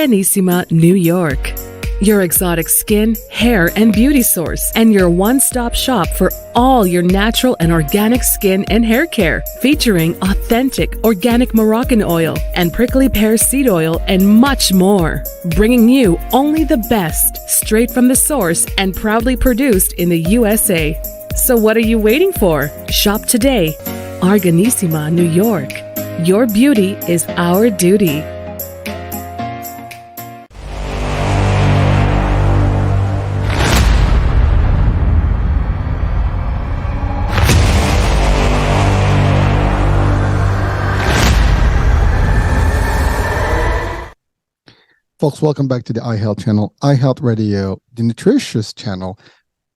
Organissima, New York. Your exotic skin, hair, and beauty source, and your one-stop shop for all your natural and organic skin and hair care, featuring authentic organic Moroccan oil and prickly pear seed oil and much more. Bringing you only the best, straight from the source and proudly produced in the USA. So what are you waiting for? Shop today. Organissima, New York. Your beauty is our duty. Folks, welcome back to the iHealth channel, iHealth Radio, the Nutritious channel,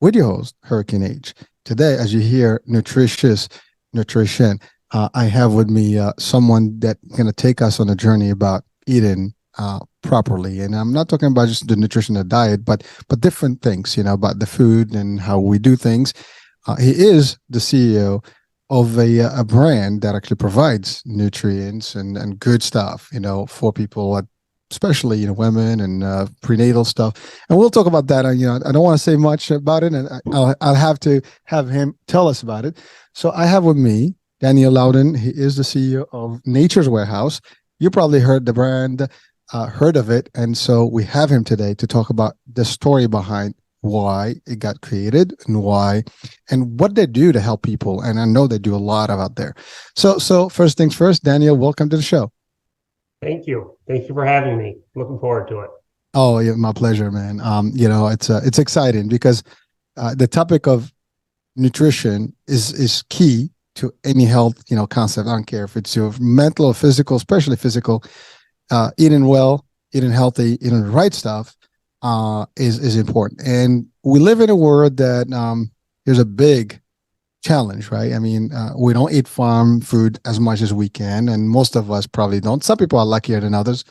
with your host, Hurricane H. Today, as you hear, Nutritious, Nutrition, I have with me someone that's going to take us on a journey about eating properly. And I'm not talking about just the nutrition and diet, but different things, about the food and how we do things. He is the CEO of a brand that actually provides nutrients and good stuff, for people, especially women and prenatal stuff, and we'll talk about that. I don't want to say much about it, and I'll have to have him tell us about it. So I have with me Daniel Laudon. He is the CEO of Nature's Warehouse. You probably heard the brand, heard of it, and so we have him today to talk about the story behind why it got created and why and what they do to help people. And I know they do a lot out there. So first things first, Daniel, welcome to the show. Thank you. Thank you for having me. Looking forward to it. Oh, yeah, my pleasure, man. It's exciting because the topic of nutrition is key to any health, concept. I don't care if it's your mental or physical, especially physical. Eating well, eating healthy, eating the right stuff is important. And we live in a world that there's a big challenge, right? I mean, we don't eat farm food as much as we can, and most of us probably don't. Some people are luckier than others.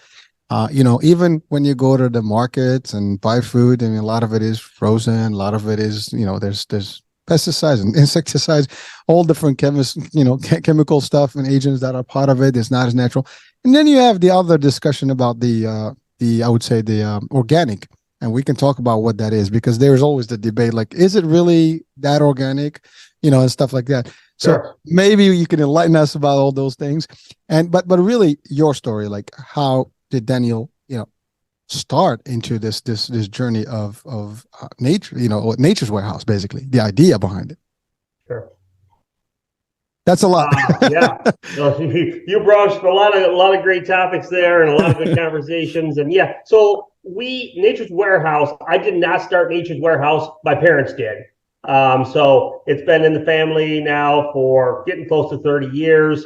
Even when you go to the markets and buy food, I mean, a lot of it is frozen. A lot of it is, there's pesticides and insecticides, all different chemical stuff and agents that are part of it. It's not as natural. And then you have the other discussion about the I would say the organic, and we can talk about what that is, because there's always the debate, like, is it really that organic? And stuff like that. So Sure. Maybe you can enlighten us about all those things. But really your story, like, how did Daniel, start into this journey of nature, Nature's Warehouse, basically, the idea behind it. Sure. That's a lot. Yeah. No, you broached a lot of great topics there and a lot of good conversations. And yeah, so Nature's Warehouse, I did not start Nature's Warehouse. My parents did. So it's been in the family now for getting close to 30 years.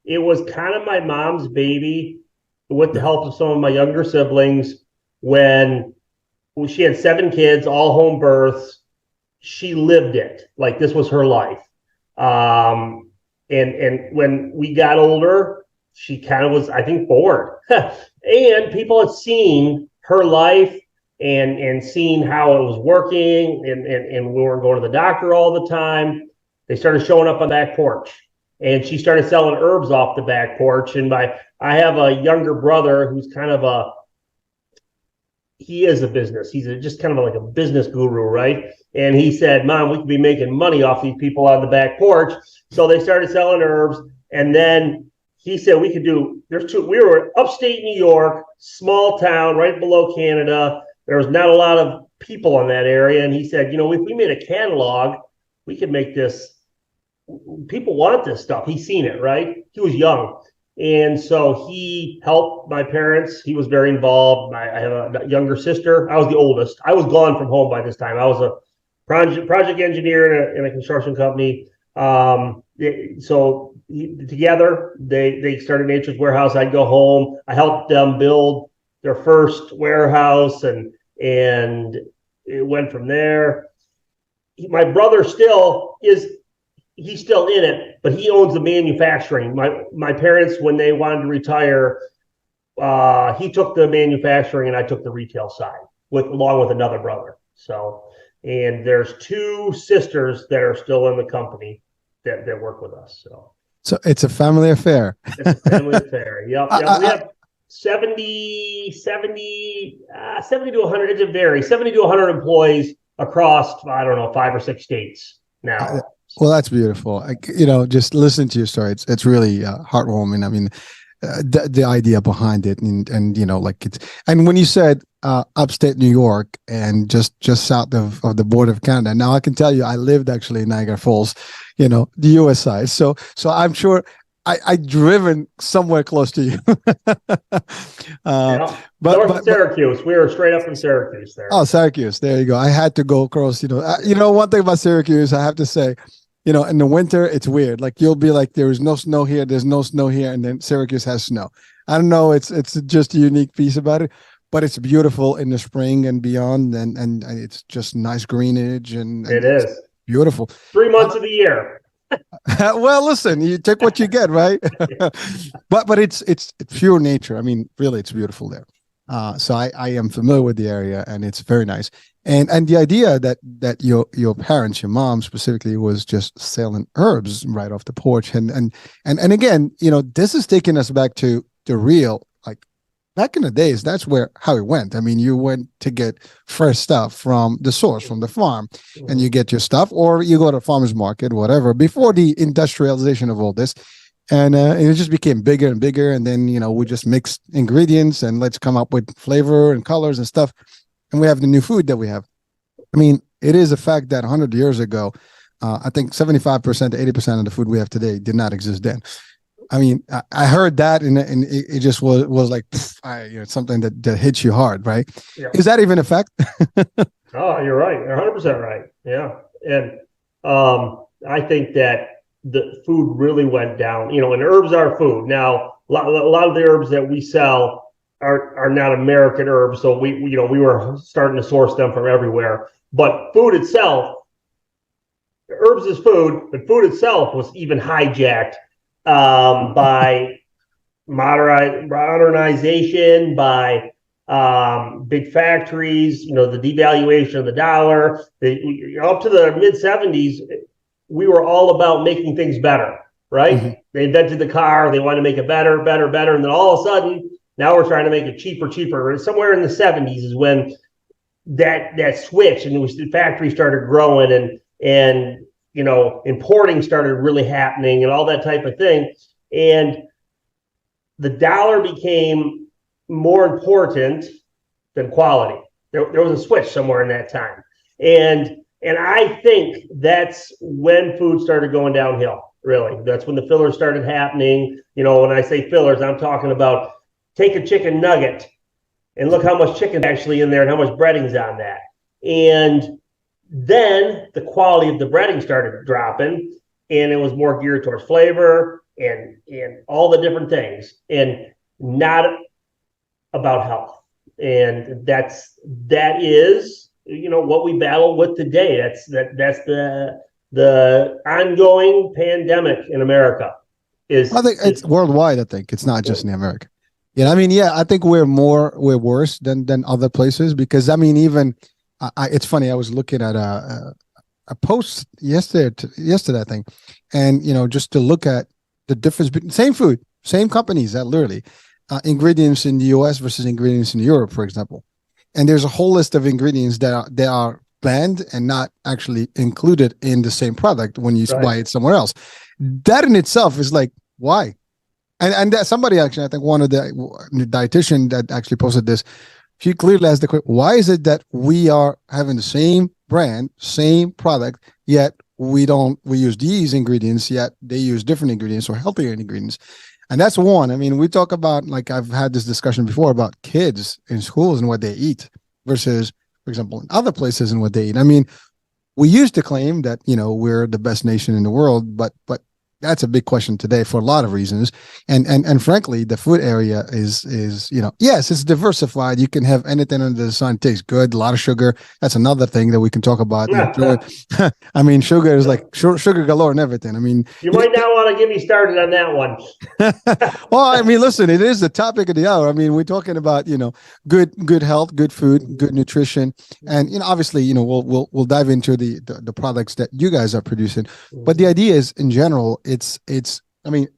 It was kind of my mom's baby with the help of some of my younger siblings. When she had 7 kids, all home births, she lived it. Like, this was her life. And when we got older, she kind of was, I think, bored. And people had seen her life and seeing how it was working, and we weren't going to the doctor all the time. They started showing up on the back porch, and she started selling herbs off the back porch. And I have a younger brother who's kind of he is a business. He's just kind of like a business guru, right? And he said, "Mom, we could be making money off these people on the back porch." So they started selling herbs, and then he said we were upstate New York, small town right below Canada. There was not a lot of people in that area. And he said, if we made a catalog, we could make this. People want this stuff. He's seen it, right? He was young. And so he helped my parents. He was very involved. I have a younger sister. I was the oldest. I was gone from home by this time. I was a project engineer in a construction company. Together, they started Nature's Warehouse. I'd go home. I helped them build their first warehouse, and it went from there. My brother he's still in it, but he owns the manufacturing. My parents, when they wanted to retire, he took the manufacturing and I took the retail side along with another brother. So, and there's 2 sisters that are still in the company that work with us. So it's a family affair. It's a family affair. Yep. 70 to 100, it varies, 70 to 100 employees across, I don't know, 5 or 6 states now. Well, that's beautiful. Just listening to your story, it's really heartwarming. I mean, the idea behind it, and like it's, and when you said upstate New York and just south of the border of Canada. Now I can tell you, I lived actually in Niagara Falls, the U.S. side. So I'm sure I driven somewhere close to you. North of Syracuse. We were straight up from Syracuse there. Oh, Syracuse. There you go. I had to go across. One thing about Syracuse, I have to say, in the winter, it's weird. Like you'll be like, there is no snow here, there's no snow here, and then Syracuse has snow. I don't know. It's just a unique piece about it, but it's beautiful in the spring and beyond, and it's just nice greenage, and it is beautiful. 3 months of the year. Well, listen, you take what you get, right? but it's pure nature. I mean, really, it's beautiful there. So I am familiar with the area, and it's very nice. And the idea that your parents, your mom specifically, was just selling herbs right off the porch, and again, this is taking us back to the real, like back in the days. That's how it went. I mean, you went to get fresh stuff from the source, from the farm, and you get your stuff, or you go to a farmer's market, whatever. Before the industrialization of all this. And it just became bigger and bigger. And then, we just mix ingredients and let's come up with flavor and colors and stuff. And we have the new food that we have. I mean, it is a fact that 100 years ago, I think 75% to 80% of the food we have today did not exist then. I mean, I heard that and it just was like, something that hits you hard, right? Yeah. Is that even a fact? Oh, you're right. You're 100% right. Yeah. And I think that the food really went down, and herbs are food. Now, a lot of the herbs that we sell are not American herbs. So we were starting to source them from everywhere, but food itself, herbs is food, but food itself was even hijacked by modernization, by big factories, the devaluation of the dollar. Up to the mid 70s, we were all about making things better, right? Mm-hmm. They invented the car. They wanted to make it better. And then all of a sudden, now we're trying to make it cheaper. Somewhere in the 70s is when that switch, and the factory started growing, and importing started really happening and all that type of thing. And the dollar became more important than quality. There was a switch somewhere in that time. And I think that's when food started going downhill, really. That's when the fillers started happening. When I say fillers, I'm talking about take a chicken nugget and look how much chicken's actually in there and how much breading's on that. And then the quality of the breading started dropping, and it was more geared towards flavor and all the different things, and not about health. And that is what we battle with today. That's the ongoing pandemic in America. I think it's worldwide. I think it's not just in America. I think we're worse than other places, because even it's funny. I was looking at a post yesterday, I think, and just to look at the difference between same food, same companies, that literally ingredients in the U.S. versus ingredients in Europe, for example. And there's a whole list of ingredients that are banned and not actually included in the same product when you buy it somewhere else. That in itself is like, why? And that somebody actually, I think one of the dietitian that actually posted this, she clearly asked the question, why is it that we are having the same brand, same product, yet we use these ingredients, yet they use different ingredients or healthier ingredients? And that's one. We talk about, like, I've had this discussion before about kids in schools and what they eat versus, for example, in other places and what they eat. We used to claim that, we're the best nation in the world, but that's a big question today for a lot of reasons. And frankly, the food area is yes, it's diversified. You can have anything under the sun. It tastes good, a lot of sugar. That's another thing that we can talk about. Sugar is like sugar galore and everything. You might not want to get me started on that one. Well, listen, it is the topic of the hour. We're talking about, good health, good food, good nutrition. And, obviously, we'll dive into the products that you guys are producing. But the idea is, in general, it's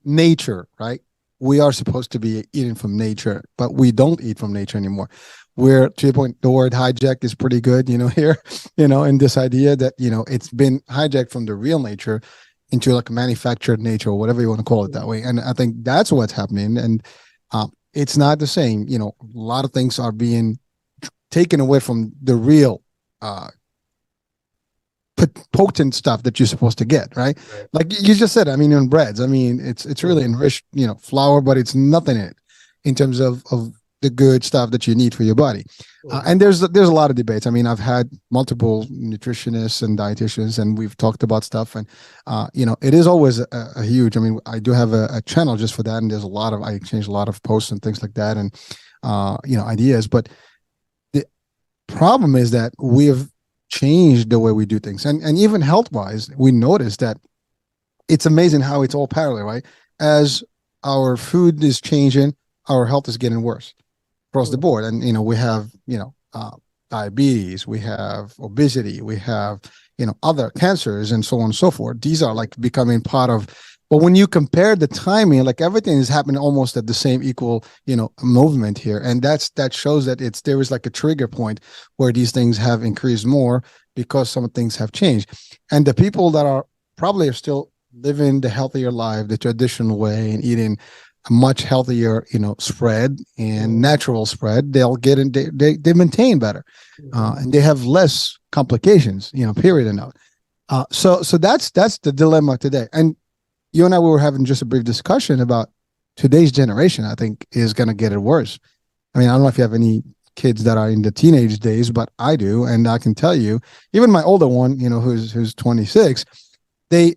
nature, right? we are supposed to be eating from nature, but we don't eat from nature anymore. We're, to your point, the word hijack is pretty good, here, in this idea that, it's been hijacked from the real nature into like a manufactured nature, or whatever you want to call it that way. And I think that's what's happening. And it's not the same. A lot of things are being taken away from the real potent stuff that you're supposed to get, right? Like you just said, in breads, it's really enriched, flour, but it's nothing in terms of the good stuff that you need for your body. And there's a lot of debates. I've had multiple nutritionists and dietitians, and we've talked about stuff, and it is always a huge, I do have a channel just for that, and there's I exchange a lot of posts and things like that, and ideas. But the problem is that we have changed the way we do things, and even health wise, we notice that it's amazing how it's all parallel, right? As our food is changing, our health is getting worse across the board. And we have diabetes, we have obesity, we have other cancers, and so on and so forth. These are like becoming part of, but when you compare the timing, like everything is happening almost at the same equal movement here, and that shows that there is like a trigger point where these things have increased more because some things have changed. And the people that are still living the healthier life the traditional way and eating a much healthier spread and natural spread, they'll get in, they maintain better, and they have less complications, period. And out. So that's the dilemma today. And you and I, we were having just a brief discussion about today's generation. I think is going to get it worse. I don't know if you have any kids that are in the teenage days, but I do, and I can tell you, even my older one, who's 26, they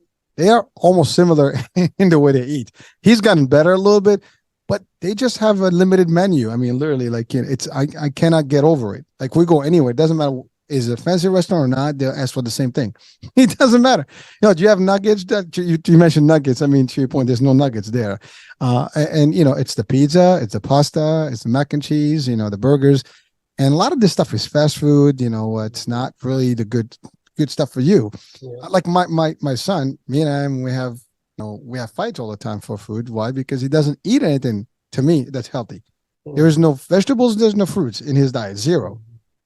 are almost similar in the way they eat. He's gotten better a little bit, but they just have a limited menu. Literally, like I cannot get over it. Like we go anywhere, it doesn't matter. Is it a fancy restaurant or not? They'll ask for the same thing. It doesn't matter. Do you have nuggets? You mentioned nuggets. To your point, there's no nuggets there. And it's the pizza, it's the pasta, it's the mac and cheese, the burgers. And a lot of this stuff is fast food. It's not really the good stuff for you. Yeah. Like my son, me and him, we have fights all the time for food. Why? Because he doesn't eat anything, to me, that's healthy. There is no vegetables, there's no fruits in his diet, zero.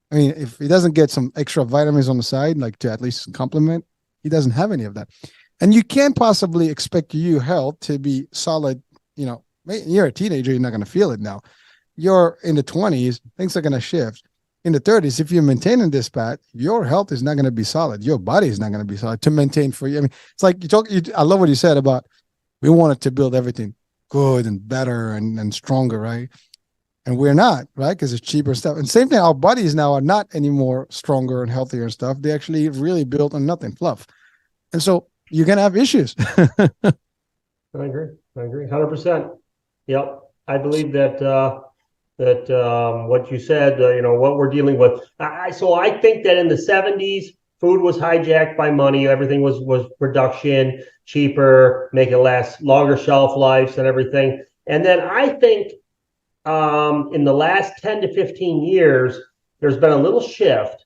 If he doesn't get some extra vitamins on the side, like to at least complement, he doesn't have any of that. And you can't possibly expect your health to be solid. You're a teenager, you're not going to feel it now. You're in the 20s, things are going to shift. In the 30s, if you're maintaining this path, your health is not going to be solid. Your body is not going to be solid to maintain for you. It's like I love what you said about we wanted to build everything good and better and stronger, right? And we're not, right? Because it's cheaper stuff. And same thing, our bodies now are not anymore stronger and healthier and stuff. They actually really built on nothing, fluff. And so you're going to have issues. I agree. 100%. Yep. I believe that what you said, what we're dealing with. So I think that in the 70s, food was hijacked by money. Everything was production, cheaper, make it last longer shelf lives and everything. And then I think in the last 10 to 15 years, there's been a little shift.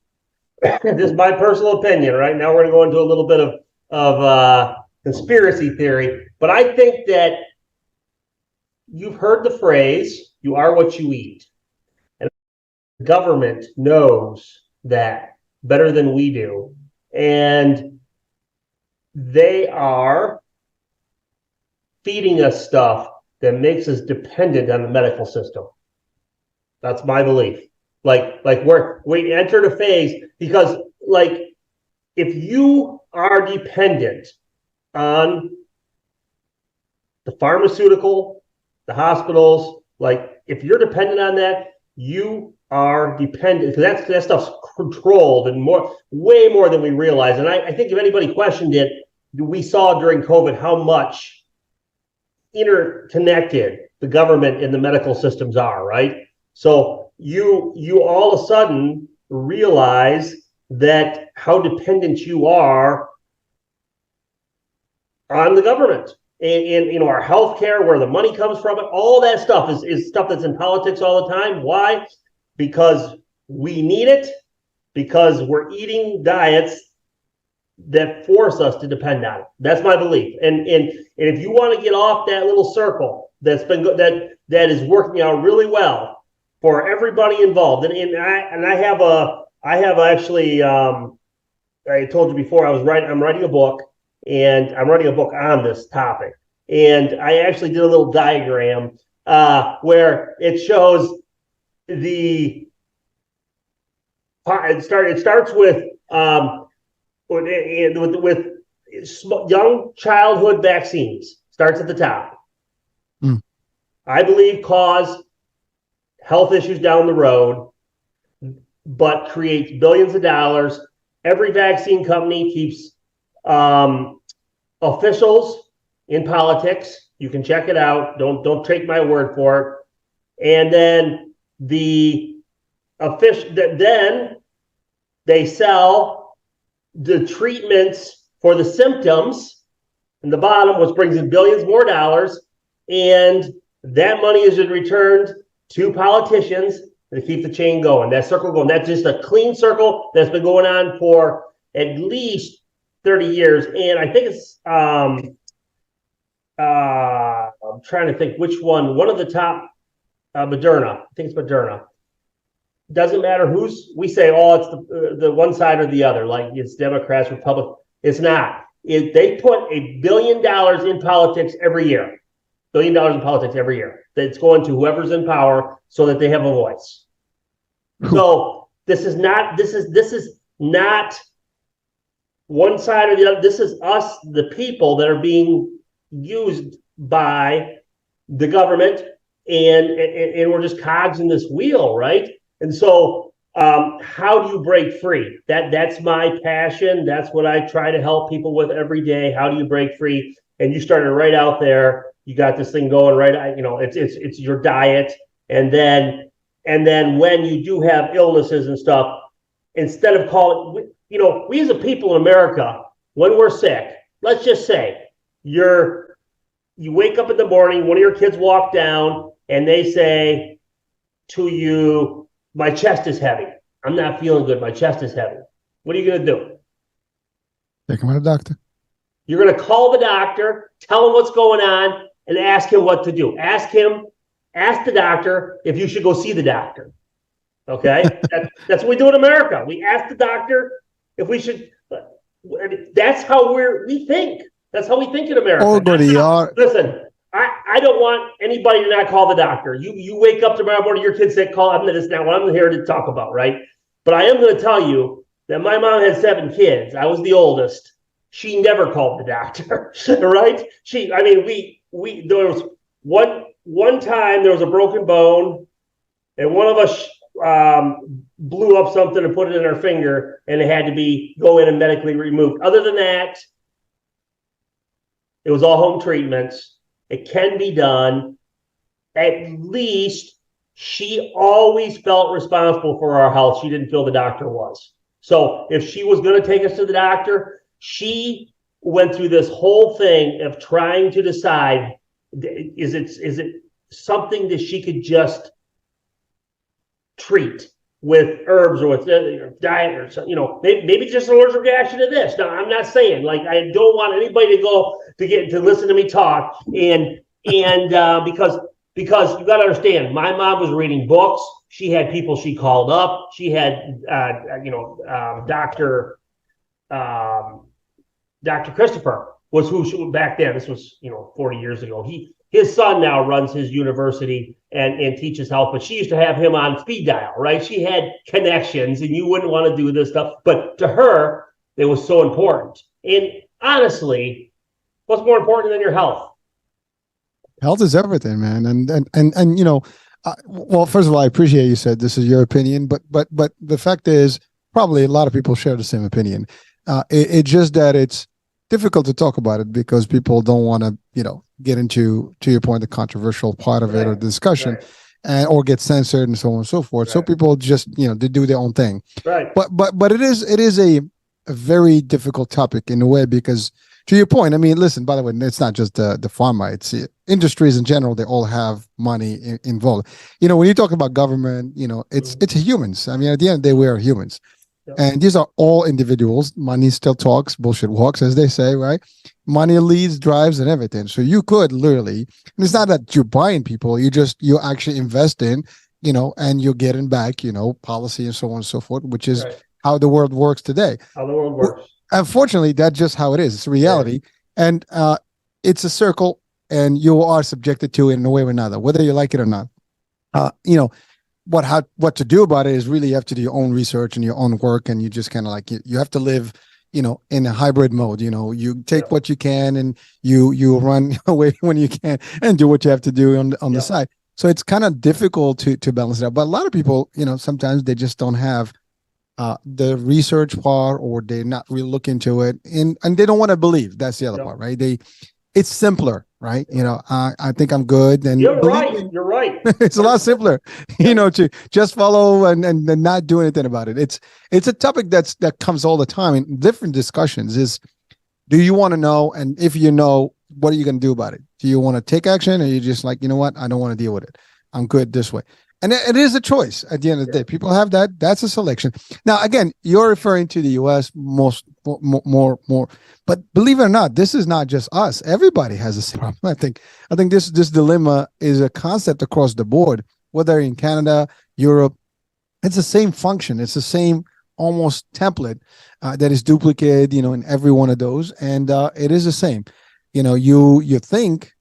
This is my personal opinion. Right now, we're going to go into a little bit of conspiracy theory. But I think that you've heard the phrase, you are what you eat. And the government knows that better than we do. And they are feeding us stuff that makes us dependent on the medical system. That's my belief. Like we entered a phase because if you are dependent on the pharmaceutical, the hospitals, if you're dependent on that, you are dependent, because that stuff's controlled and way more than we realize. And I think if anybody questioned it, we saw during COVID how much interconnected the government and the medical systems are, right? So you all of a sudden realize that how dependent you are on the government and our healthcare, where the money comes from, it, all that stuff is stuff that's in politics all the time. Why? Because we need it, because we're eating diets that force us to depend on it. That's my belief. And if you want to get off that little circle that is working out really well for everybody involved. And I have actually I told you before I'm writing a book, and I'm writing a book on this topic. And I actually did a little diagram where it shows it starts with young childhood vaccines. Starts at the top. I believe cause health issues down the road, but creates billions of dollars. Every vaccine company keeps officials in politics. You can check it out. Don't take my word for it. And then then they sell the treatments for the symptoms in the bottom, which brings in billions more dollars, and that money is returned to politicians to keep the chain going, that circle going. That's just a clean circle that's been going on for at least 30 years. And I think it's I'm trying to think which one of the top, Moderna. I think it's Moderna. Doesn't matter we say, it's the one side or the other, like it's Democrats, Republicans. It's not. They put $1 billion in politics every year. $1 billion in politics every year. That's going to whoever's in power so that they have a voice. So this is not one side or the other. This is us, the people, that are being used by the government, and we're just cogs in this wheel, right? And so how do you break free? That's my passion. That's what I try to help people with every day. How do you break free? And you started right out there. You got this thing going right. It's your diet, and then when you do have illnesses and stuff, instead of calling, we as a people in America, when we're sick, let's just say you wake up in the morning, one of your kids walk down, and they say to you, "My chest is heavy. I'm not feeling good. My chest is heavy." What are you going to do? Take him to the doctor. You're going to call the doctor, tell him what's going on, and ask him what to do. Ask the doctor if you should go see the doctor. Okay? That's what we do in America. We ask the doctor if we should. That's how we think. That's how we think in America. Listen, I don't want anybody to not call the doctor. You wake up tomorrow morning, your kids say, call. That's not what I'm here to talk about, right? But I am going to tell you that my mom had 7 kids. I was the oldest. She never called the doctor, right? There was one time there was a broken bone, and one of us blew up something and put it in our finger, and it had to go in and medically removed. Other than that, it was all home treatments. It can be done. At least she always felt responsible for our health. She didn't feel the doctor was. So if she was going to take us to the doctor, she went through this whole thing of trying to decide, is it something that she could just treat with herbs or with diet or something, maybe just an allergic reaction to this. Now, I'm not saying, I don't want anybody to listen to me talk, and because you got to understand, my mom was reading books. She had people she called up. She had Dr. Christopher was who she, back then. This was 40 years ago. His son now runs his university and teaches health, but she used to have him on speed dial, right? She had connections, and you wouldn't want to do this stuff, but to her, it was so important. And honestly, what's more important than your health? Health is everything, man. And well, first of all, I appreciate you said this is your opinion, but the fact is, probably a lot of people share the same opinion. It's just that it's difficult to talk about it because people don't want to, get into, to your point, the controversial part of it or the discussion, or get censored and so on and so forth. Right. So people just, they do their own thing. Right. But it is a very difficult topic in a way because, to your point, listen, by the way, it's not just the pharma, it's industries in general. They all have money involved. When you talk about government, it's humans. At the end of the day, we are humans. And these are all individuals. Money still talks, bullshit walks, as they say, right? Money leads, drives, and everything. So you could literally, and it's not that you're buying people, you actually invest in, and you're getting back, policy and so on and so forth, which is how the world works today. How the world works. Unfortunately, that's just how it is. It's reality. And it's a circle, and you are subjected to it in a way or another, whether you like it or not. What to do about it is really you have to do your own research and your own work, and you just kind of like you have to live in a hybrid mode. You take what you can, and you run away when you can, and do what you have to do on the side. So it's kind of difficult to balance it out. But a lot of people, sometimes they just don't have the research part, or they're not really looking into it, and they don't want to believe. That's the other part, right? It's simpler, right? I think I'm good. And you're right. It's a lot simpler, to just follow and not do anything about it. It's a topic that comes all the time in different discussions is, do you want to know? And if you know, what are you going to do about it? Do you want to take action, or you just like, you know what? I don't want to deal with it. I'm good this way. And it is a choice at the end of the day. People have that. That's a selection. Now, again, you're referring to the U.S. more. But believe it or not, this is not just us. Everybody has the same problem. I think this dilemma is a concept across the board, whether in Canada, Europe. It's the same function. It's the same almost template that is duplicated, in every one of those. And it is the same. You think,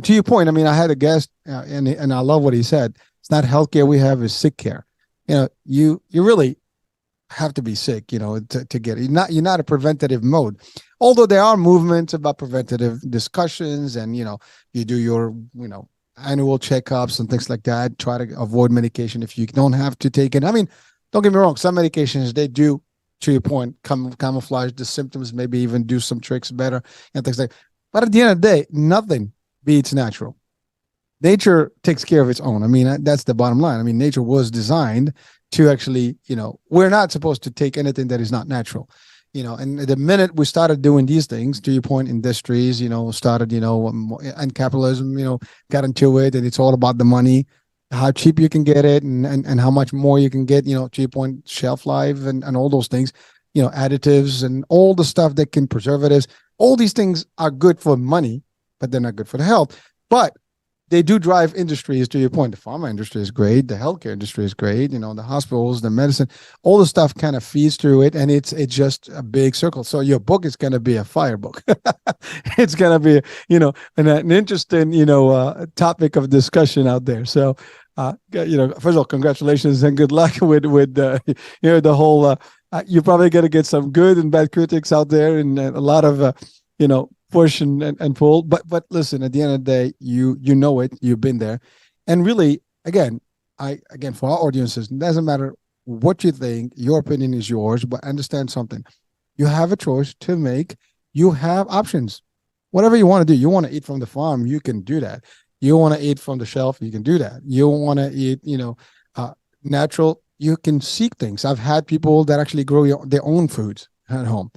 to your point, I had a guest, and I love what he said. It's not healthcare we have, is sick care. You really have to be sick, to get it. You're not a preventative mode. Although there are movements about preventative discussions, and you do your annual checkups and things like that. Try to avoid medication if you don't have to take it. Don't get me wrong, some medications, they do, to your point, camouflage the symptoms, maybe even do some tricks better and things like that. But at the end of the day, nothing beats natural. Nature takes care of its own. That's the bottom line. Nature was designed to actually, we're not supposed to take anything that is not natural, and the minute we started doing these things, to your point, industries, started, and capitalism, got into it, and it's all about the money, how cheap you can get it, and how much more you can get, to your point, shelf life and all those things, additives and all the stuff that can preservatives, all these things are good for money, but they're not good for the health. But they do drive industries, to your point. The pharma industry is great. The healthcare industry is great. The hospitals, the medicine, all the stuff kind of feeds through it. And it's just a big circle. So your book is going to be a fire book. It's going to be, an interesting, topic of discussion out there. So, first of all, congratulations and good luck with the whole, you're probably going to get some good and bad critics out there, and a lot of, push and pull, but listen, at the end of the day, you know it, you've been there, and really, again, for our audiences, it doesn't matter what you think, your opinion is yours, but understand something: you have a choice to make. You have options. Whatever you want to do, you want to eat from the farm, you can do that. You want to eat from the shelf, you can do that. You want to eat, natural, you can seek things. I've had people that actually grow their own foods at home.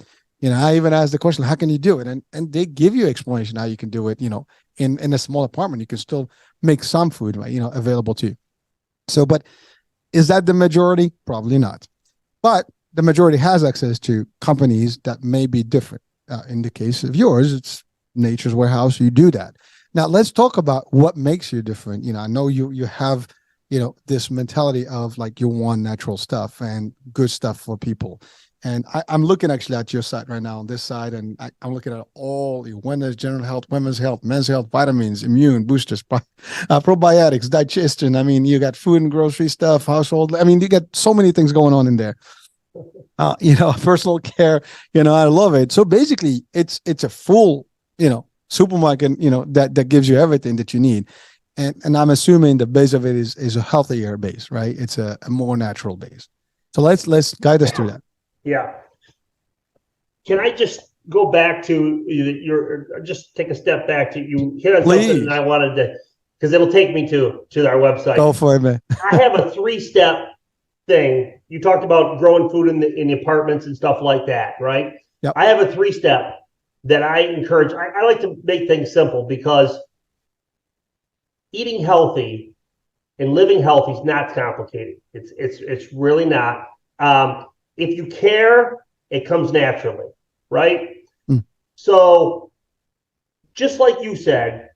I even asked the question, how can you do it? And they give you explanation how you can do it, in a small apartment. You can still make some food, available to you. So, but is that the majority? Probably not. But the majority has access to companies that may be different. In the case of yours, it's Nature's Warehouse. You do that. Now, let's talk about what makes you different. I know you have, this mentality of like, you want natural stuff and good stuff for people. And I'm looking actually at your site right now on this side, and I'm looking at all the wellness, general health, women's health, men's health, vitamins, immune boosters, probiotics, digestion. You got food and grocery stuff, household. You got so many things going on in there. Personal care. I love it. So basically, it's a full, supermarket, that gives you everything that you need. And I'm assuming the base of it is a healthier base, right? It's a more natural base. So let's guide us through that. Yeah. Can I just go back to just take a step back to you hit on something that I wanted to, because it'll take me to our website. Go for it, man. I have a 3-step thing. You talked about growing food in the apartments and stuff like that, right? Yep. I have a 3-step that I encourage. I like to make things simple, because eating healthy and living healthy is not complicated. It's really not. if you care, it comes naturally, right? Mm. So just like you said,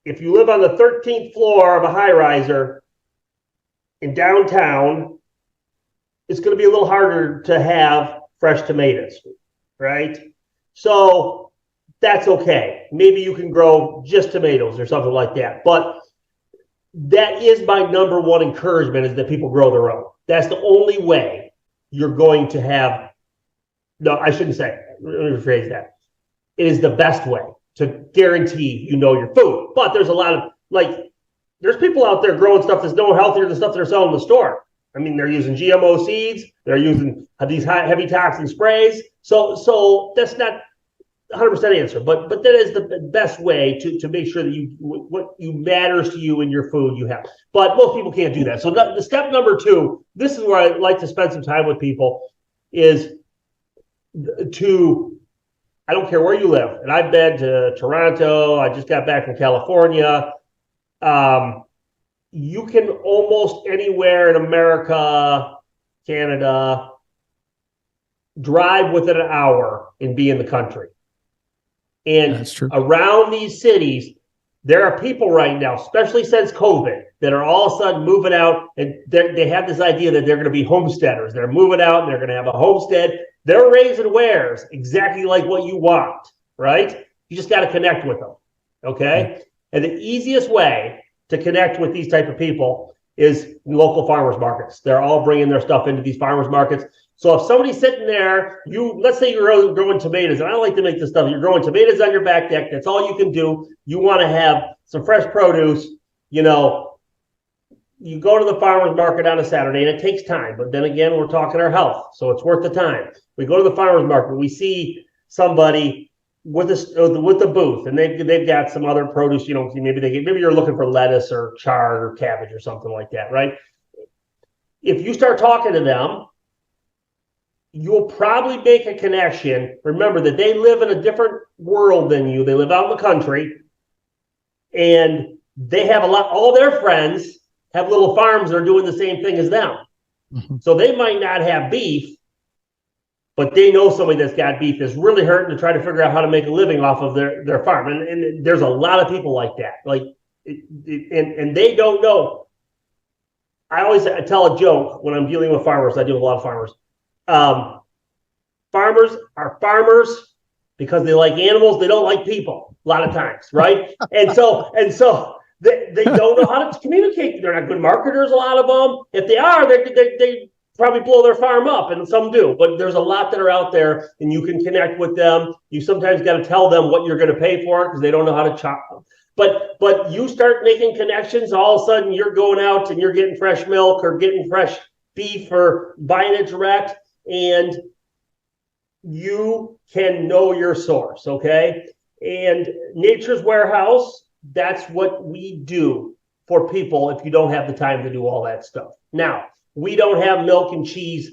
if you live on the 13th floor of a high riser in downtown, it's going to be a little harder to have fresh tomatoes, right? So that's okay. Maybe you can grow just tomatoes or something like that. But that is my number one encouragement, is that people grow their own. That's the only way you're going to have, no, I shouldn't say, let me rephrase that. It is the best way to guarantee your food. But there's a lot of, there's people out there growing stuff that's no healthier than stuff they're selling in the store. I mean, they're using GMO seeds. They're using these heavy toxin sprays. So that's not 100% answer, but that is the best way to make sure that what matters to you in your food you have. But most people can't do that. So the step number 2, this is where I like to spend some time with people, is I don't care where you live, and I've been to Toronto. I just got back from California. You can almost anywhere in America, Canada, drive within an hour and be in the country. And That's true. Around these cities, there are people right now, especially since COVID, that are all of a sudden moving out, and they have this idea that they're going to be homesteaders. They're moving out and they're going to have a homestead. They're raising wares exactly like what you want, right? You just got to connect with them, okay? And the easiest way to connect with these type of people is local farmers markets. They're all bringing their stuff into these farmers markets. So if somebody's sitting there, let's say you're growing tomatoes, and I like to make this stuff. You're growing tomatoes on your back deck. That's all you can do. You want to have some fresh produce. You go to the farmer's market on a Saturday, and it takes time. But then again, we're talking our health, so it's worth the time. We go to the farmer's market. We see somebody with the booth, and they've got some other produce. Maybe you're looking for lettuce or chard or cabbage or something like that, right? If you start talking to them, you'll probably make a connection. Remember that they live in a different world than you. They live out in the country, and they have all their friends have little farms that are doing the same thing as them. Mm-hmm. So they might not have beef, but they know somebody that's got beef that's really hurting to try to figure out how to make a living off of their farm. And there's a lot of people like that. And they don't know. I always tell a joke when I'm dealing with farmers. I deal with a lot of farmers. Farmers are farmers because they like animals. They don't like people a lot of times, right? and so they don't know how to communicate. They're not good marketers, a lot of them. If they are, they probably blow their farm up, and some do. But there's a lot that are out there, and you can connect with them. You sometimes got to tell them what you're going to pay for it because they don't know how to chop them. But you start making connections, all of a sudden you're going out and you're getting fresh milk or getting fresh beef or buying it direct, and you can know your source, okay? And Nature's Warehouse, that's what we do for people if you don't have the time to do all that stuff. Now, we don't have milk and cheese.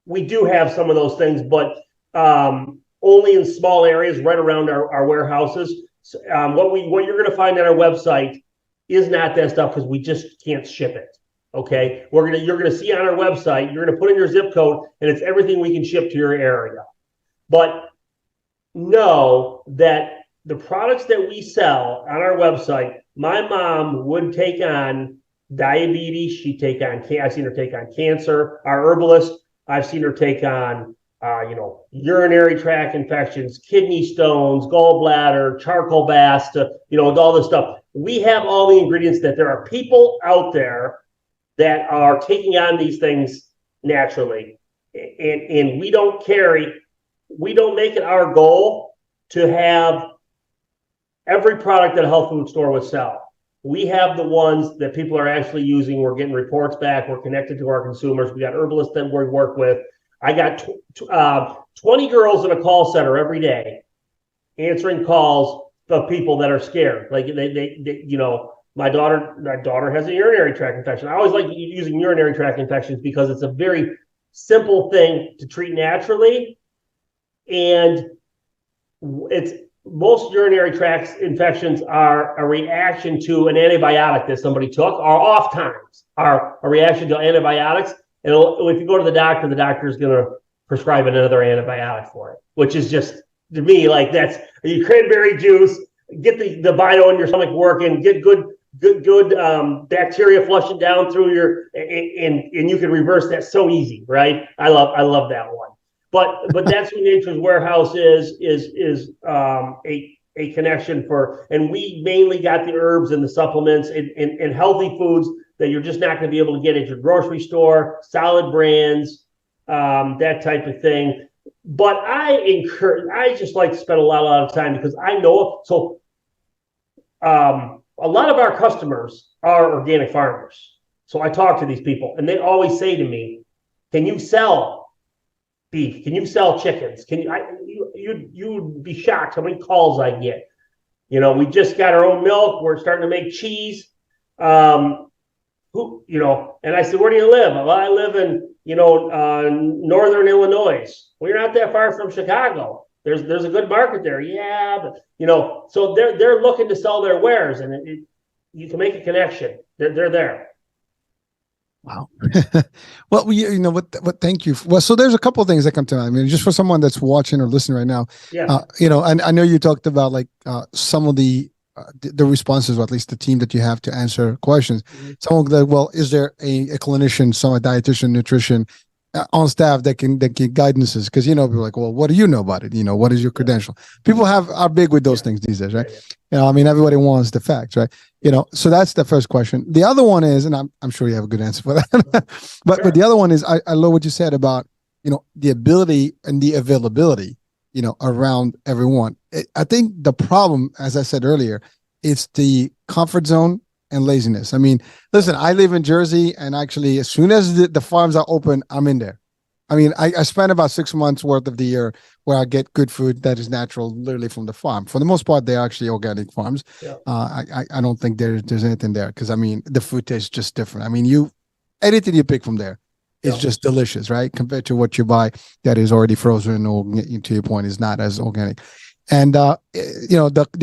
We do have some of those things, but only in small areas right around our warehouses. What you're going to find on our website is not that stuff because we just can't ship it. Okay, you're gonna see on our website. You're gonna put in your zip code, and it's everything we can ship to your area. But know that the products that we sell on our website, my mom would take on diabetes. She'd take on. I've seen her take on cancer. Our herbalist, I've seen her take on urinary tract infections, kidney stones, gallbladder, charcoal baths, all this stuff. We have all the ingredients that there are people out there that are taking on these things naturally. And we don't make it our goal to have every product that a health food store would sell. We have the ones that people are actually using. We're getting reports back. We're connected to our consumers. We got herbalists that we work with. I got 20 girls in a call center every day answering calls of people that are scared. Like my daughter has a urinary tract infection. I always like using urinary tract infections because it's a very simple thing to treat naturally. And most urinary tract infections are a reaction to an antibiotic that somebody took, or oftentimes are a reaction to antibiotics. And if you go to the doctor is going to prescribing another antibiotic for it, which is just, to me, like, that's cranberry juice, get the bio in your stomach working, get good bacteria flushing down through your, and you can reverse that so easy, right? I love that one. But that's what Nature's Warehouse is a connection for, and we mainly got the herbs and the supplements and healthy foods that you're just not going to be able to get at your grocery store, solid brands, that type of thing. But I just like to spend a lot of time, because I know, so a lot of our customers are organic farmers. So I talk to these people, and they always say to me, can you sell beef? Can you sell chickens? You'd be shocked how many calls I get. We just got our own milk. We're starting to make cheese. And I said, where do you live? Well, I live in, northern Illinois. Well, you're not that far from Chicago. There's a good market there. Yeah, but, so they're looking to sell their wares, and you can make a connection. They're there. Wow. Well, what, thank you. Well, so there's a couple of things that come to mind. I mean, just for someone that's watching or listening right now, yeah. And I know you talked about like some of the responses, or at least the team that you have to answer questions. Mm-hmm. Someone like, well, is there a clinician, a dietitian, nutrition on staff that can give guidances? Because people are like, well, what do you know about it? What is your credential? People are big with those things these days, right? I mean, everybody wants the facts, right? So that's the first question. The other one is, and I'm sure you have a good answer for that, but the other one is, I love what you said about the ability and the availability around everyone. I think the problem, as I said earlier, it's the comfort zone and laziness. I mean, listen, I live in Jersey, and actually, as soon as the farms are open, I'm in there. I mean, I spend about 6 months worth of the year where I get good food that is natural, literally from the farm. For the most part, they're actually organic farms. Yeah. I don't think there's anything there, because I mean, the food tastes just different. I mean, anything you pick from there is just delicious, right? Compared to what you buy that is already frozen, or, to your point, is not as organic. And the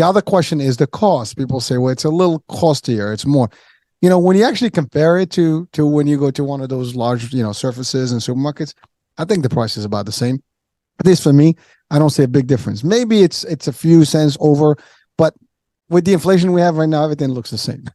other question is the cost. People say, well, it's a little costlier, it's more. When you actually compare it to when you go to one of those large, surfaces and supermarkets, I think the price is about the same. At least for me, I don't see a big difference. Maybe it's a few cents over, but with the inflation we have right now, everything looks the same.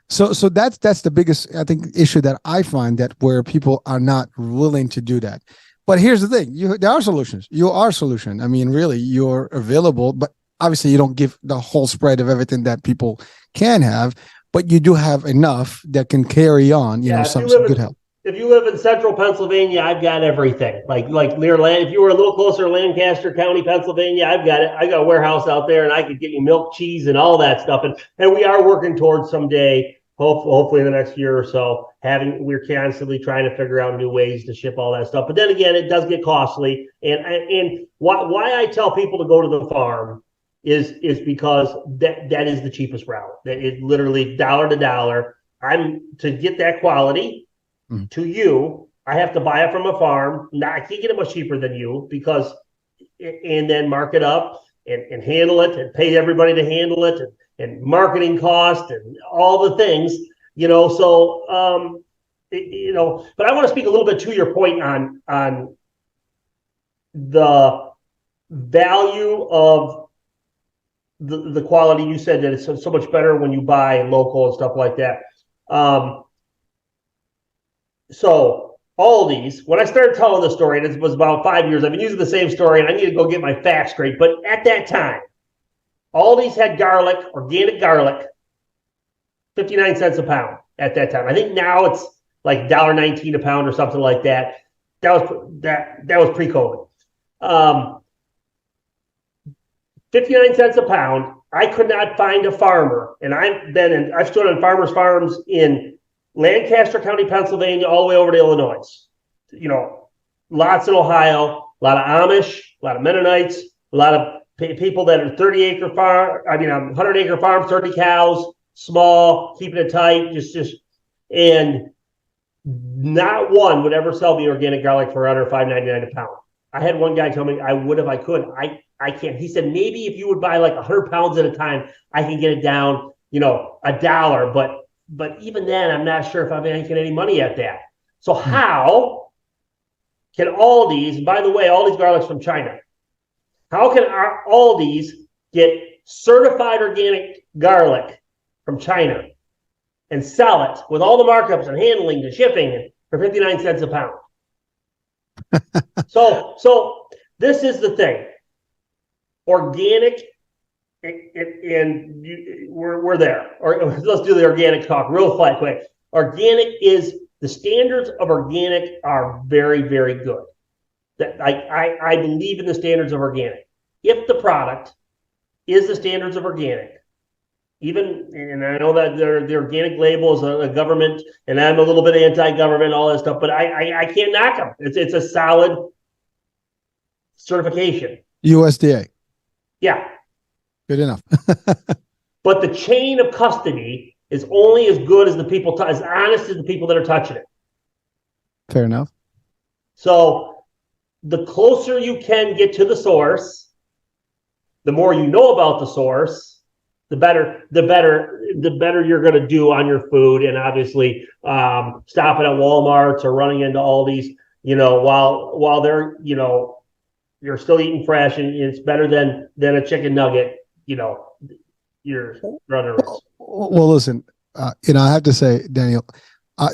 So that's the biggest, I think, issue that I find, that where people are not willing to do that. But here's the thing: there are solutions. You are a solution. I mean, really, you're available, but obviously you don't give the whole spread of everything that people can have, but you do have enough that can carry on, some good help. If you live in central Pennsylvania, I've got everything. Like near land. If you were a little closer to Lancaster County, Pennsylvania, I've got it. I got a warehouse out there, and I could get you milk, cheese, and all that stuff. And we are working towards someday, hopefully in the next year or so, we're constantly trying to figure out new ways to ship all that stuff. But then again, it does get costly. And why I tell people to go to the farm is because that is the cheapest route. That is literally dollar to dollar. To get that quality to you, I have to buy it from a farm. Now, I can't get it much cheaper than you, and then mark it up and handle it and pay everybody to handle it and marketing cost and all the things, so, but I want to speak a little bit to your point on the value of the quality. You said that it's so much better when you buy local and stuff like that. So Aldi's, when I started telling the story, and it was about 5 years, I've been using the same story, and I need to go get my facts straight. But at that time, Aldi's had garlic, organic garlic, 59 cents a pound at that time. I think now it's like $1.19 a pound or something like that. That was pre-COVID. 59 cents a pound. I could not find a farmer, and I've stood on farmers' farms in Lancaster County, Pennsylvania, all the way over to Illinois. Lots in Ohio, a lot of Amish, a lot of Mennonites, a lot of people that are 100-acre farms, 30 cows, small, keeping it tight, and not one would ever sell me organic garlic for under $5.99 a pound. I had one guy tell me I would if I could. I can't. He said, maybe if you would buy like 100 pounds at a time, I can get it down, $1. But even then, I'm not sure if I'm making any money at that. So how can Aldi's, and by the way, Aldi's garlic's from China. How can our Aldi's get certified organic garlic from China and sell it with all the markups and handling and shipping for 59 cents a pound? So this is the thing. Organic, and we're there. Or let's do the organic talk real quick. Organic is, the standards of organic are very, very good. That I believe in the standards of organic. If the product is the standards of organic, even, and I know that the organic label is a government, and I'm a little bit anti-government, all that stuff, but I can't knock them. It's a solid certification. USDA. Yeah. Good enough. But the chain of custody is only as good as the people, as honest as the people that are touching it. Fair enough. So the closer you can get to the source, the more you know about the source, the better you're going to do on your food. And obviously, stopping at Walmart's or running into Aldi's, while they're, you're still eating fresh, and it's better than a chicken nugget. You're running a risk. Well, listen, I have to say, Daniel,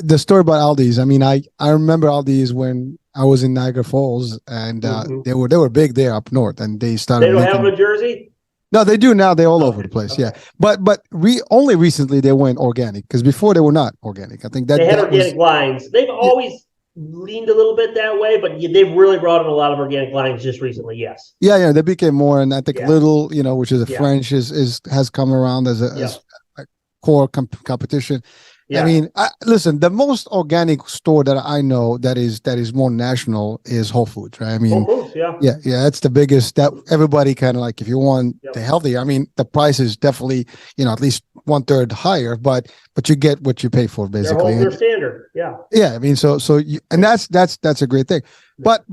the story about Aldi's. I mean, I remember Aldi's when I was in Niagara Falls, and they were big there up north, and they started. They don't have them in Jersey. No, they do now. They're all over the place. Okay. Yeah, but only recently they went organic, because before they were not organic. I think that they had organic lines. They've always leaned a little bit that way, but they've really brought in a lot of organic lines just recently. Yes. Yeah, they became more, and I think Little, which is a French, has come around as a core competition. Yeah. I mean, listen, the most organic store that I know that is more national is Whole Foods, right? I mean, Whole Foods, yeah, that's the biggest. That everybody kind of like, if you want the healthy, I mean, the price is definitely at least 1/3 higher, but you get what you pay for, basically. Their standard, yeah. Yeah, I mean, so and that's a great thing, but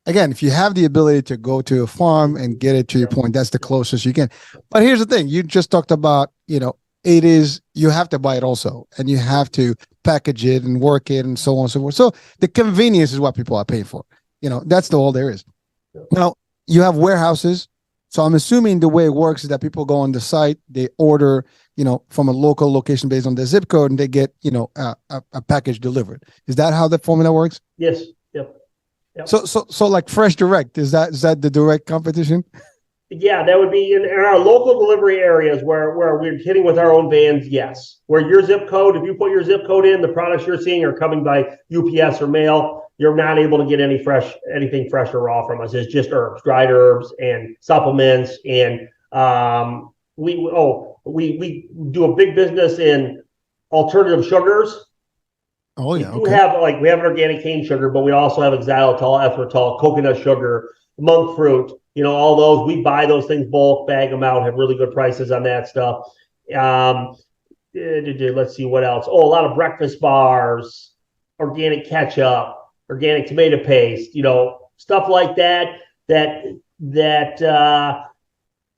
again, if you have the ability to go to a farm and get it to your point, that's the closest you can. But here's the thing: you just talked about, it is, you have to buy it also, and you have to package it and work it and so on and so forth. So the convenience is what people are paying for. That's all there is. Now, you have warehouses. So I'm assuming the way it works is that people go on the site, they order, from a local location based on their zip code, and they get, a package delivered. Is that how the formula works? Yes. Yep. So like Fresh Direct, is that the direct competition? Yeah, that would be in our local delivery areas where we're hitting with our own vans. Yes, where your zip code, if you put your zip code in, the products you're seeing are coming by UPS or mail. You're not able to get anything fresh or raw from us. It's just herbs, dried herbs, and supplements. And we do a big business in alternative sugars. Oh yeah, we have an organic cane sugar, but we also have xylitol, erythritol, coconut sugar, monk fruit. All those, we buy those things bulk, bag them out, have really good prices on that stuff. Let's see what else. Oh, a lot of breakfast bars, organic ketchup, organic tomato paste, stuff like that.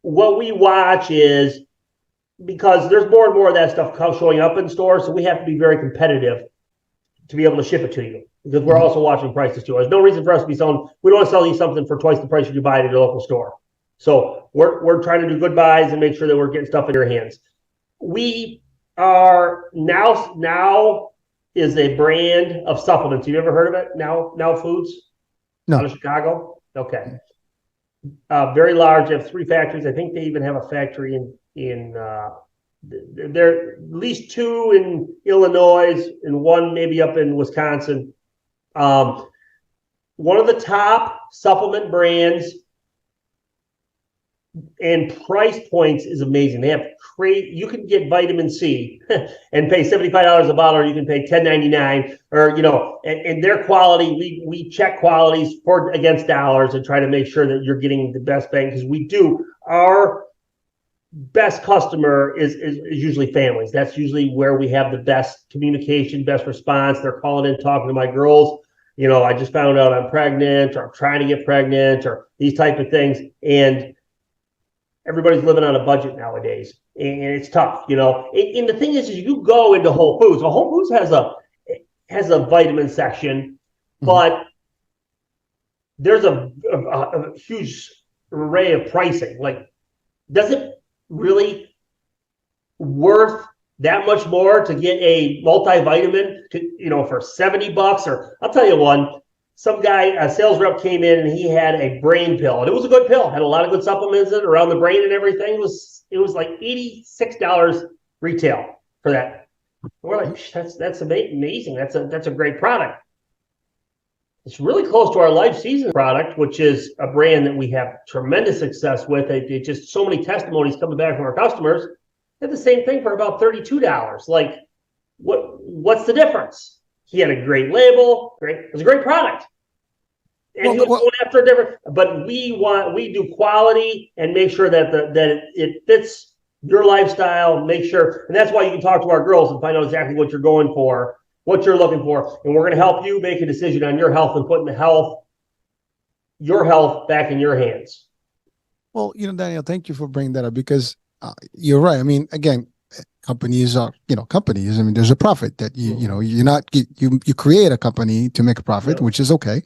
What we watch is, because there's more and more of that stuff showing up in stores, so we have to be very competitive to be able to ship it to you, because we're also watching prices too. There's no reason for us to be selling. We don't want to sell you something for twice the price you buy it at your local store. So we're trying to do good buys and make sure that we're getting stuff in your hands. We are now is a brand of supplements. You ever heard of it? Now Foods? No. Out of Chicago? Okay. Very large. They have 3 factories. I think they even have a factory in there are at least 2 in Illinois and 1 maybe up in Wisconsin. One of the top supplement brands, and price points is amazing. They have you can get vitamin C and pay $75 a bottle, or you can pay $10.99, or and their quality, we check qualities against dollars and try to make sure that you're getting the best bang, because our best customer is usually families. That's usually where we have the best communication, best response. They're calling in, talking to my girls. I just found out I'm pregnant, or I'm trying to get pregnant, or these type of things. And everybody's living on a budget nowadays, and it's tough, And the thing is you go into Whole Foods. Well, Whole Foods has a vitamin section, but there's a huge array of pricing. Like, does it really worth that much more to get a multivitamin for $70? Or I'll tell you one, some guy, a sales rep came in and he had a brain pill, and it was a good pill, had a lot of good supplements in it around the brain and everything. It was like $86 retail for that. We're like, that's amazing. That's a great product. It's really close to our Life Season product, which is a brand that we have tremendous success with. It just so many testimonies coming back from our customers. They had the same thing for about $32. Like, what's the difference? He had a great label. It was a great product. And he was going after a different, but we do quality and make sure that it fits your lifestyle. Make sure, and that's why you can talk to our girls and find out exactly what you're going for, what you're looking for, and we're going to help you make a decision on your health and putting your health back in your hands. Well, Daniel, thank you for bringing that up, because you're right. I mean, again, companies are, companies. I mean, there's a profit that you create a company to make a profit, which is okay.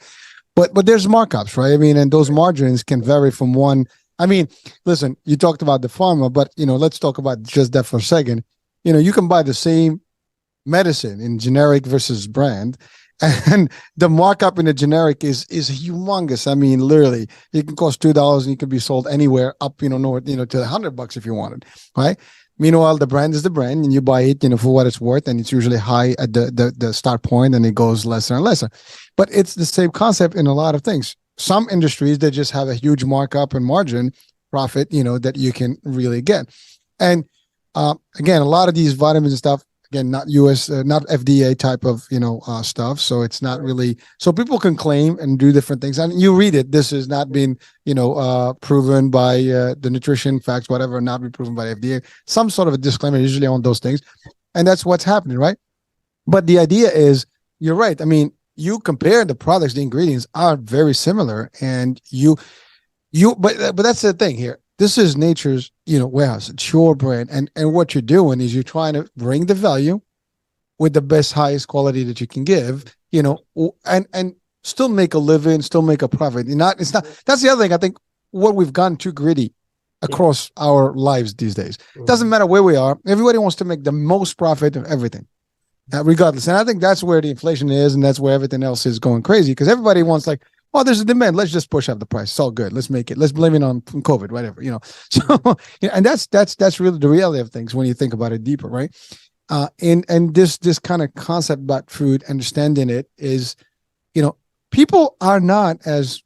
But there's markups, right? I mean, and those margins can vary from one. I mean, listen, you talked about the pharma, but let's talk about just that for a second. You can buy the same medicine in generic versus brand, and the markup in the generic is humongous. I mean, literally, it can cost $2 and you can be sold anywhere up, north, to $100 if you wanted, right? Meanwhile, the brand is the brand, and you buy it, for what it's worth, and it's usually high at the start point, and it goes lesser and lesser. But it's the same concept in a lot of things. Some industries, they just have a huge markup and margin profit, that you can really get. And again, a lot of these vitamins and stuff, again, not US, not FDA type of, stuff. So it's not really, so people can claim and do different things. And you read it, this has not been, proven by the nutrition facts, whatever, not been proven by FDA, some sort of a disclaimer usually on those things. And that's what's happening, right? But the idea is, you're right. I mean, you compare the products, the ingredients are very similar, and but that's the thing here. This is Nature's, warehouse. It's your brand. And what you're doing is you're trying to bring the value with the best, highest quality that you can give, and still make a living, still make a profit. It's not, that's the other thing. I think what we've gotten too gritty across our lives these days. It doesn't matter where we are. Everybody wants to make the most profit of everything, regardless. And I think that's where the inflation is, and that's where everything else is going crazy, because everybody wants, like, oh, there's a demand. Let's just push up the price. It's all good. Let's make it. Let's blame it on COVID, whatever, So, and that's really the reality of things when you think about it deeper, right? And this kind of concept about food, understanding it is, people are not as.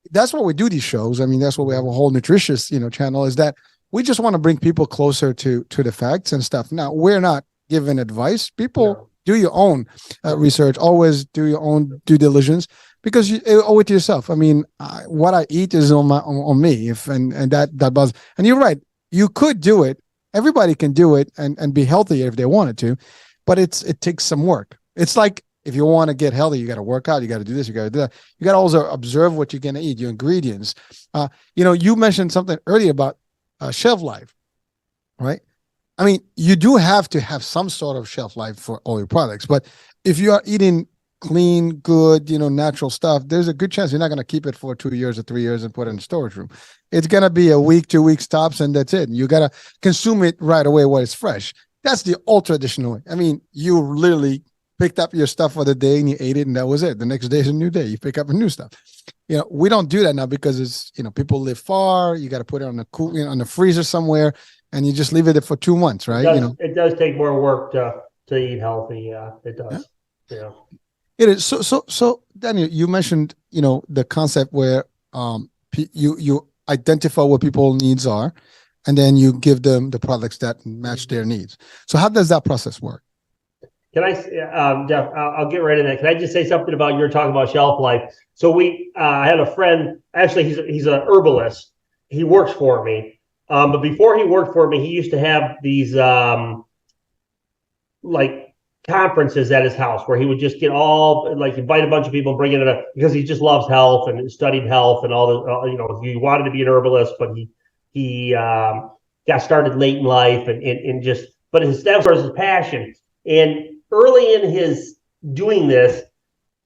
That's why we do these shows. I mean, that's why we have a whole Nutritious, channel. Is that we just want to bring people closer to the facts and stuff. Now, we're not giving advice. People do your own research. Always do your own due diligence, because you owe it to yourself. I mean, what I eat is on me. And that buzz. And you're right. You could do it. Everybody can do it and be healthier if they wanted to, but it takes some work. It's like, if you want to get healthy, you got to work out. You got to do this. You got to do that. You got to also observe what you're going to eat, your ingredients. You mentioned something earlier about shelf life, right? I mean, you do have to have some sort of shelf life for all your products, but if you are eating clean, good, natural stuff, there's a good chance you're not going to keep it for 2 years or 3 years and put it in the storage room. It's going to be a week, 2 weeks tops, and that's it. You got to consume it right away while it's fresh. That's the old traditional way. I mean, you literally picked up your stuff for the day and you ate it, and that was it. The next day is a new day. You pick up a new stuff. We don't do that now, because it's, people live far. You got to put it on the on the freezer somewhere, and you just leave it for 2 months, right? It does take more work to eat healthy. Yeah, it does. Yeah. It is. So Daniel, you mentioned, the concept where you identify what people's needs are, and then you give them the products that match their needs. So how does that process work? Can I, Jeff, I'll get right in that. Can I just say something about, you're talking about shelf life? So I had a friend, actually he's an herbalist. He works for me. But before he worked for me, he used to have these like conferences at his house where he would just get invite a bunch of people, bring it in because he just loves health and studied health and all the, he wanted to be an herbalist, but he got started late in life but that was his passion. And early in his doing this,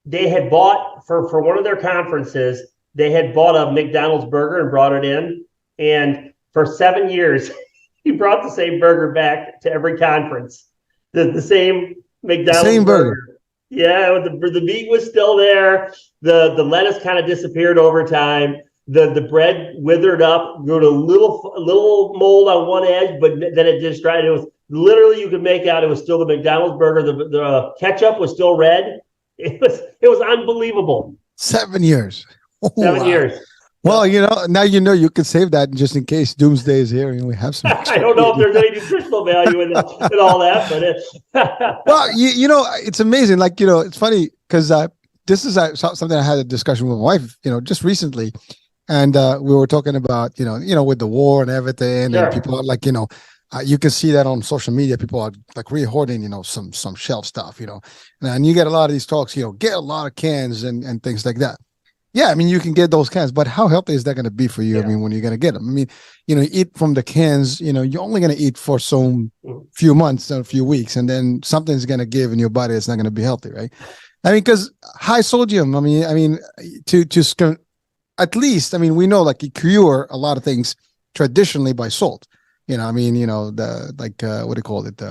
they had bought for one of their conferences, they had bought a McDonald's burger and brought it in. And for 7 years, he brought the same burger back to every conference. The same McDonald's Same burger. Yeah, the meat was still there. The lettuce kind of disappeared over time. The bread withered up, grew a little mold on one edge, but then it just dried. It was literally, you could make out it was still the McDonald's burger. The ketchup was still red. It was unbelievable. 7 years. Oh, 7 years. Well, now you can save that just in case doomsday is here and we have some. I don't know if there's any nutritional value in all that, but well, it's amazing. Like, it's funny because this is something I had a discussion with my wife, just recently, and we were talking about, with the war and everything, Sure. and people are like, you can see that on social media. People are like re-hoarding, some shelf stuff, and you get a lot of these talks, get a lot of cans and things like that. Yeah, I mean, you can get those cans, but how healthy is that going to be for you? Yeah. I mean, when you're going to get them, I mean, eat from the cans, you're only going to eat for some few months or a few weeks, and then something's going to give in your body. It's not going to be healthy, right? I mean, because high sodium, I mean, to at least, I mean, we know like you cure a lot of things traditionally by salt. What do you call it?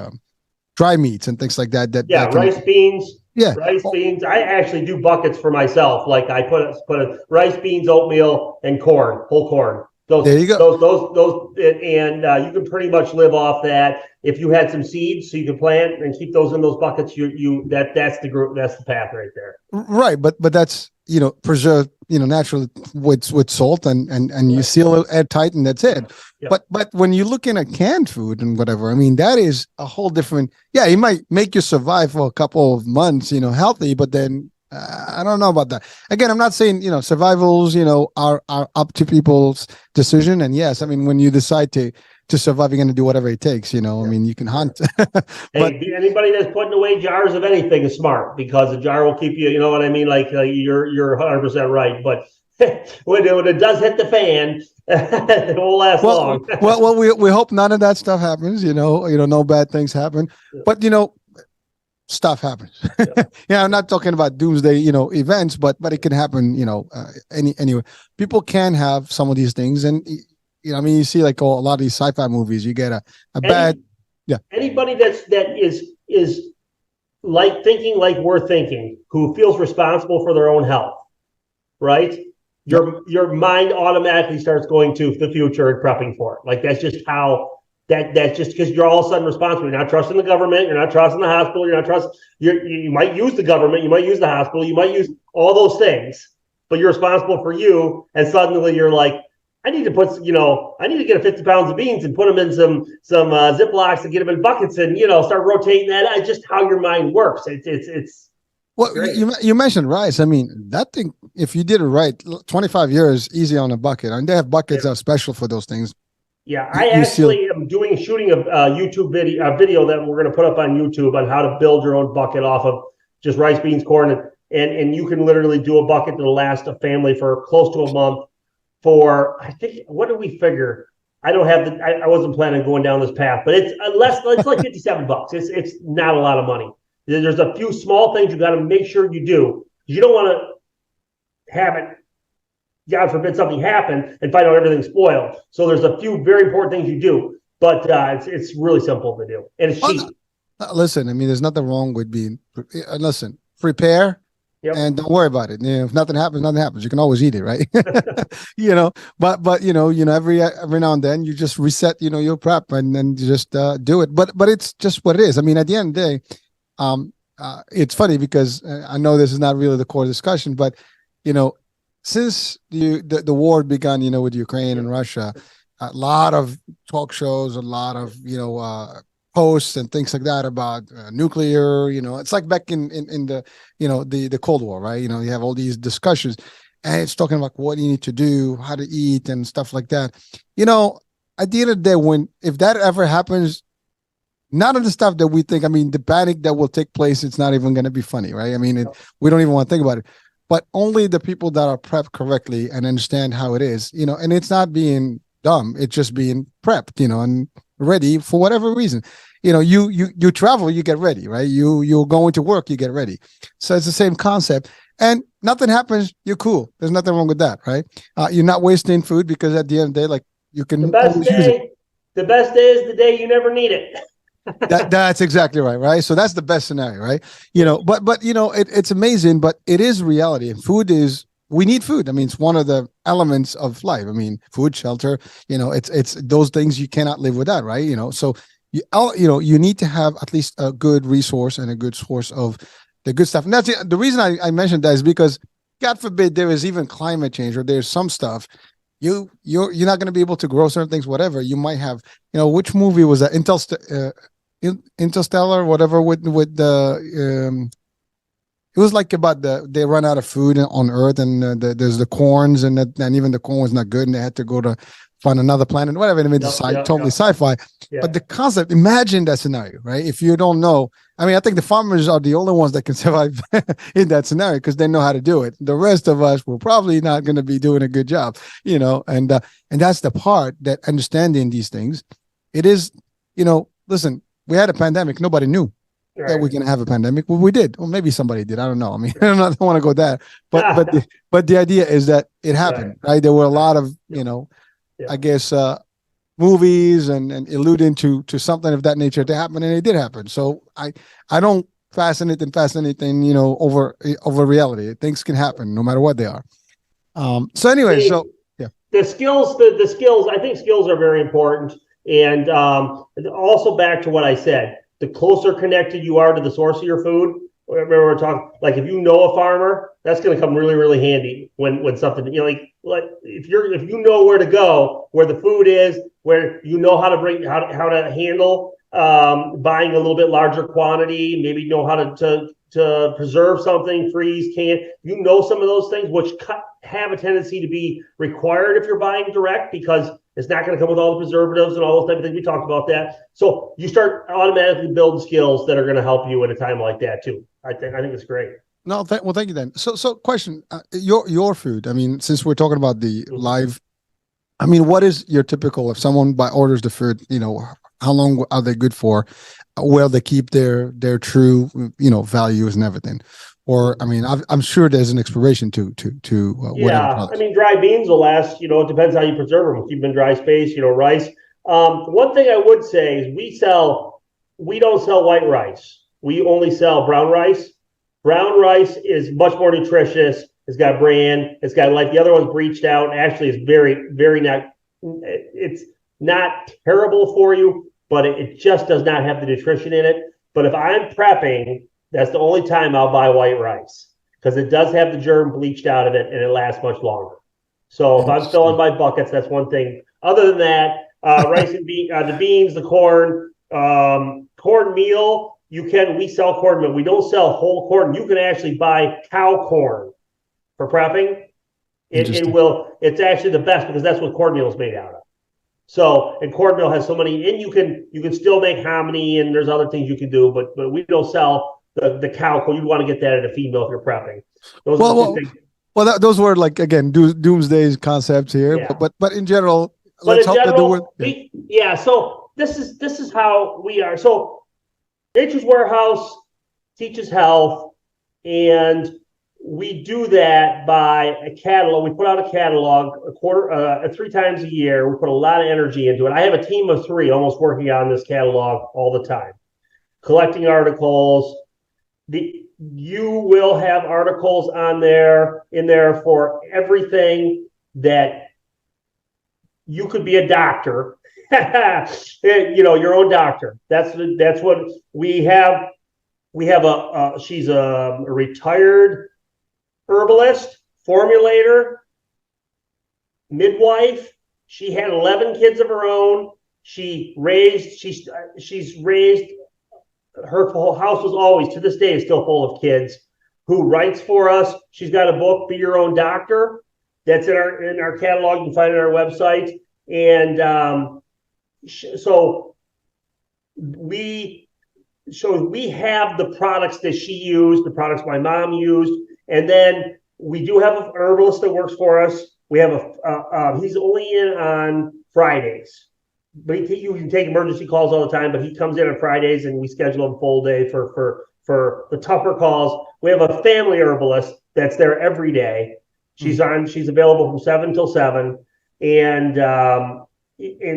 Dry meats and things like that. Rice beans. Yeah, rice beans. I actually do buckets for myself. Like I put a rice, beans, oatmeal, and corn, whole corn. There you go. Those, and you can pretty much live off that. If you had some seeds, so you can plant and keep those in those buckets, that's the group. That's the path right there. Right, but that's preserved naturally with salt and you seal it airtight and that's it. Yep. But when you look in a canned food and whatever, I mean that is a whole different. Yeah, it might make you survive for a couple of months, healthy, but then I don't know about that. Again, I'm not saying survivals are up to people's decision. And yes, I mean when you decide to survive, you're going to do whatever it takes. I mean you can hunt. But anybody that's putting away jars of anything is smart because a jar will keep you. You know what I mean? Like you're 100% right. But when it does hit the fan, it won't last long. well, we hope none of that stuff happens. No bad things happen. Yeah. But stuff happens. I'm not talking about doomsday, events, but it can happen. Anyway, people can have some of these things, and I mean, you see like a lot of these sci-fi movies. You get a bad. Yeah. Anybody that is like thinking like we're thinking, who feels responsible for their own health, right? Your mind automatically starts going to the future and prepping for it. Like that's just how that's just because you're all of a sudden responsible. You're not trusting the government. You're not trusting the hospital. You're not trusting. You might use the government. You might use the hospital. You might use all those things, but you're responsible for you. And suddenly you're like, I need to get 50 pounds of beans and put them in some Ziplocs and get them in buckets and start rotating that. That's just how your mind works. It's. Well, you mentioned rice. I mean, that thing, if you did it right, 25 years, easy on a bucket. And they have buckets that are special for those things. Yeah, I actually am shooting a YouTube video that we're going to put up on YouTube on how to build your own bucket off of just rice, beans, corn. And you can literally do a bucket that'll last a family for close to a month for, I think, what did we figure? I don't have I wasn't planning on going down this path, but it's like $57. It's not a lot of money. There's a few small things you got to make sure you do. You don't want to have it, God forbid, something happen and find out everything's spoiled. So there's a few very important things you do, but it's really simple to do, and it's cheap. Listen, I mean, there's nothing wrong with being. Listen, prepare, and don't worry about it. If nothing happens, nothing happens. You can always eat it, right? But every now and then you just reset, your prep, and then just do it. But it's just what it is. I mean, at the end of the day. It's funny because I know this is not really the core discussion, but since the war began, with Ukraine and Russia, a lot of talk shows, a lot of posts and things like that about nuclear. It's like back in the the Cold War, right? You have all these discussions, and it's talking about what you need to do, how to eat, and stuff like that. At the end of the day, if that ever happens. None of the stuff that we think, I mean, the panic that will take place, it's not even going to be funny, right? I mean, we don't even want to think about it. But only the people that are prepped correctly and understand how it is, and it's not being dumb. It's just being prepped, and ready for whatever reason. You travel, you get ready, right? You're going to work, you get ready. So it's the same concept. and nothing happens, you're cool. There's nothing wrong with that, right? You're not wasting food because at the end of the day, like you The can best always use it. day, the best day is the day you never need it. That's exactly right, right? So that's the best scenario, right? But it's amazing, but it is reality. And food is we need food. I mean, it's one of the elements of life. I mean, food, shelter, it's those things you cannot live without, right? So you need to have at least a good resource and a good source of the good stuff. And that's the reason I mentioned that is because God forbid there is even climate change or there's some stuff you're not going to be able to grow certain things, whatever. You might have, which movie was that? Interstellar, whatever, with the it was like about they run out of food on Earth, and there's the corns, and even the corn was not good, and they had to go to find another planet, whatever. I mean, it's totally sci-fi. Yeah. But the concept, imagine that scenario, right? If you don't know, I mean, I think the farmers are the only ones that can survive in that scenario because they know how to do it. The rest of us will probably not going to be doing a good job, and that's the part that understanding these things. It is, listen, we had a pandemic. Nobody knew that we're going to have a pandemic. Well, we did. Well, maybe somebody did. I don't know. I mean, I don't want to go there. But the idea is that it happened, right? There were a lot of, I guess, movies and alluding to something of that nature to happen, and it did happen. So I don't fascinate anything, over reality. Things can happen no matter what they are. So anyway, the skills, I think skills are very important. And also back to what I said, the closer connected you are to the source of your food. Remember we're talking, like if you know a farmer, that's going to come really, really handy when something, like if you know where to go, where the food is, where you know how to handle buying a little bit larger quantity, maybe know how to preserve something, freeze, can, some of those things, which have a tendency to be required if you're buying direct, because it's not going to come with all the preservatives and all those type of things. We talked about that. So you start automatically building skills that are going to help you at a time like that too. I think it's great. No, thank you then. So question, your food. I mean, since we're talking about the live, I mean, what is your typical, if someone orders the food, how long are they good for? Will they keep their true, values and everything? Or, I mean, I'm sure there's an expiration to whatever product. I mean, dry beans will last, it depends how you preserve them. Keep them in dry space, rice. One thing I would say is we don't sell white rice. We only sell brown rice. Brown rice is much more nutritious. It's got bran. It's got the other one's breached out. Actually, it's very, very it's not terrible for you, but it just does not have the nutrition in it. But if I'm prepping, that's the only time I'll buy white rice, because it does have the germ bleached out of it and it lasts much longer. So if I'm filling my buckets, that's one thing. Other than that, rice and the beans, the corn, cornmeal. We sell cornmeal. We don't sell whole corn. You can actually buy cow corn for prepping. It's actually the best because that's what cornmeal is made out of. So, and cornmeal has so many, and you can still make hominy, and there's other things you can do, but we don't sell the cow corn. You want to get that at a feed mill if you're prepping. Those were again doomsday concepts here, yeah. but in general, so this is how we are. So Nature's Warehouse teaches health, and we do that by a catalog. We put out a catalog 3 times a year. We put a lot of energy into it. I have a team of 3 almost working on this catalog all the time, collecting articles. You will have articles in there for everything that you could be a doctor. Your own doctor. That's what we have. We have she's a retired herbalist, formulator, midwife. She had 11 kids of her own. She's raised, her whole house was always, to this day, is still full of kids, who writes for us. She's got a book, Be Your Own Doctor. That's in our catalog. You can find it on our website. And so we have the products that she used, the products my mom used, and then we do have an herbalist that works for us. We have he's only in on Fridays, but you can take emergency calls all the time, but he comes in on Fridays, and we schedule him full day for the tougher calls. We have a family herbalist that's there every day. She's available from 7 till 7, and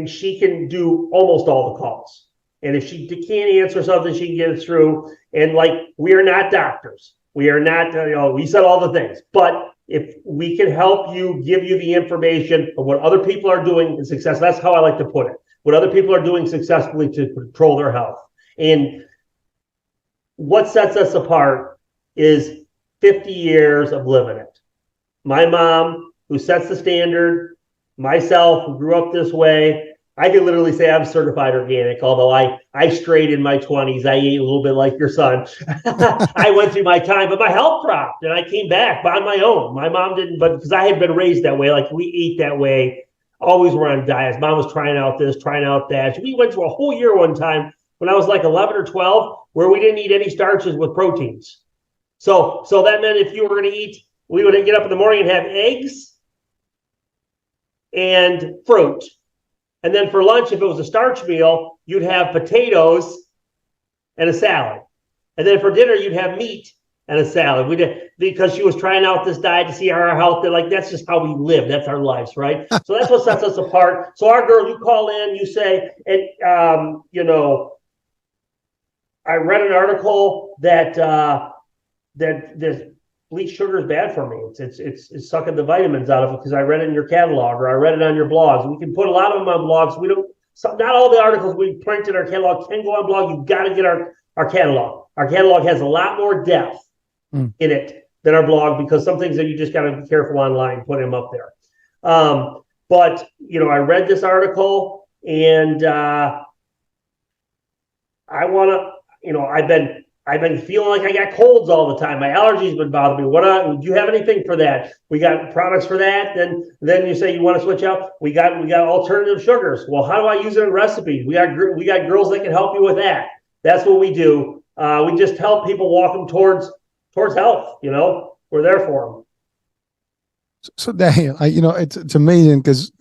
she can do almost all the calls. And if she can't answer something, she can get it through. And like, we are not doctors. We are not, we said all the things, but if we can help you, give you the information of what other people are doing in success, that's how I like to put it. What other people are doing successfully to control their health. And what sets us apart is 50 years of living it. My mom, who sets the standard, myself, who grew up this way, I can literally say I'm certified organic, although I strayed in my 20s. I ate a little bit like your son. I went through my time, but my health dropped, and I came back on my own. My mom didn't, but because I had been raised that way, like we ate that way, always were on diets. Mom was trying out this, trying out that. We went through a whole year one time when I was like 11 or 12, where we didn't eat any starches with proteins. So that meant if you were going to eat, we would get up in the morning and have eggs and fruit. And then for lunch, if it was a starch meal, you'd have potatoes and a salad. And then for dinner, you'd have meat and a salad. We did, because she was trying out this diet to see how our health did. Like, that's just how we live. That's our lives, right? So that's what sets us apart. So our girl, you call in, you say, and I read an article that this bleached sugar is bad for me. It's sucking the vitamins out of it because I read it in your catalog or I read it on your blogs. We can put a lot of them on blogs. Not all the articles we print in our catalog can go on blog. You've got to get our catalog. Our catalog has a lot more depth in it than our blog, because some things that you just got to be careful online, put them up there. But I read this article, and I want to, I've been feeling like I got colds all the time. My allergies been bothering me. Do you have anything for that? We got products for that. Then you say you want to switch out. We got alternative sugars. Well, how do I use it in recipes? We got girls that can help you with that. That's what we do. We just help people walk them towards health. We're there for them. So Daniel, it's amazing because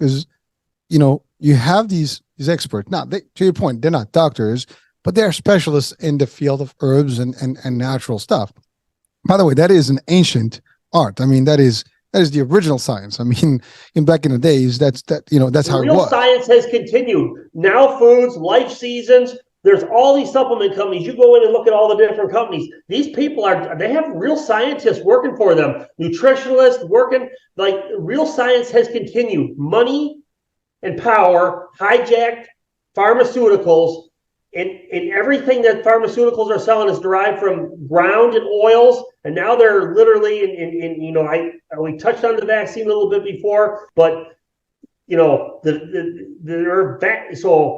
you have these experts. Now, to your point, they're not doctors, but they're specialists in the field of herbs and natural stuff. By the way, that is an ancient art. I mean, that is the original science. I mean, back in the days, that's how it was. Real science has continued. Now foods, life seasons, there's all these supplement companies. You go in and look at all the different companies. These people they have real scientists working for them, nutritionalists working, like real science has continued. Money and power hijacked pharmaceuticals. And everything that pharmaceuticals are selling is derived from ground and oils, and now they're literally we touched on the vaccine a little bit before, but so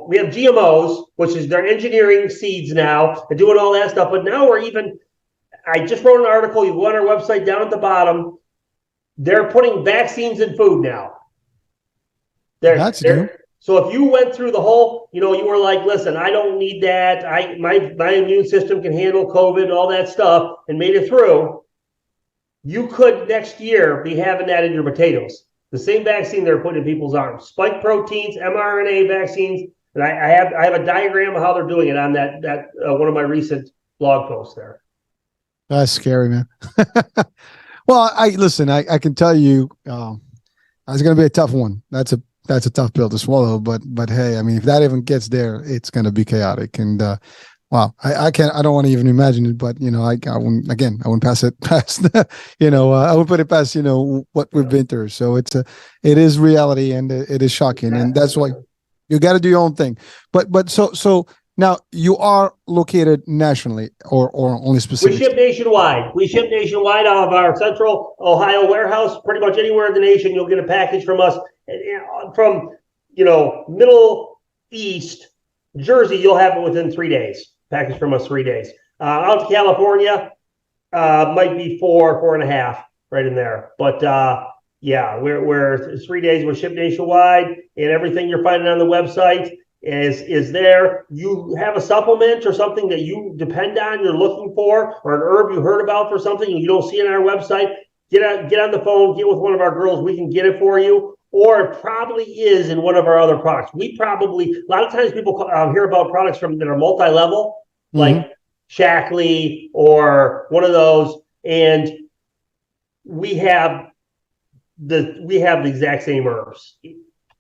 we have GMOs, which is they're engineering seeds now and doing all that stuff. But now I just wrote an article. You go on our website down at the bottom. They're putting vaccines in food now. That's good. So if you went through the whole, you were like, listen, I don't need that. My immune system can handle COVID and all that stuff, and made it through. You could next year be having that in your potatoes. The same vaccine they're putting in people's arms. Spike proteins, mRNA vaccines. And I have a diagram of how they're doing it on that one of my recent blog posts there. That's scary, man. Well, I can tell you, it's going to be a tough one. That's a tough pill to swallow, but hey, I mean, if that even gets there, it's going to be chaotic. And wow, I don't want to even imagine it. But I wouldn't pass it past. I would put it past what we've been through. So it is reality, and it is shocking, and that's why you got to do your own thing. But so now you are located nationally, or only specifically? We ship nationwide out of our Central Ohio warehouse. Pretty much anywhere in the nation, you'll get a package from us. From Middle East Jersey, you'll have it within 3 days. Package from us 3 days. Out to California, might be 4.5, right in there. But we're 3 days. We're shipped nationwide, and everything you're finding on the website is there. You have a supplement or something that you depend on, you're looking for, or an herb you heard about for something and you don't see it on our website. Get on the phone, get with one of our girls. We can get it for you. Or it probably is in one of our other products. A lot of times people hear about products that are multi-level, like Shackley or one of those. And we have the exact same herbs.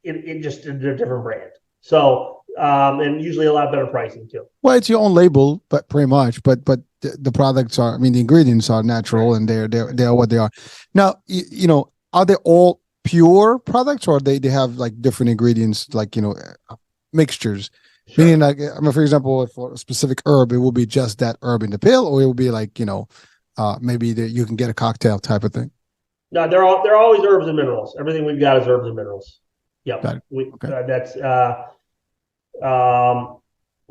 It just a different brand. So and usually a lot better pricing too. Well, it's your own label, but pretty much. But the products are, I mean, the ingredients are natural, and they're what they are. Now, you know, are they all pure products, or they have like different ingredients, like, you know, mixtures? Sure. Meaning, like, I mean, for example, for a specific herb, it will be just that herb in the pill, or it will be like, you know, maybe you can get a cocktail type of thing. No, they're always herbs and minerals. Everything we've got is herbs and minerals. Yep. Okay. That's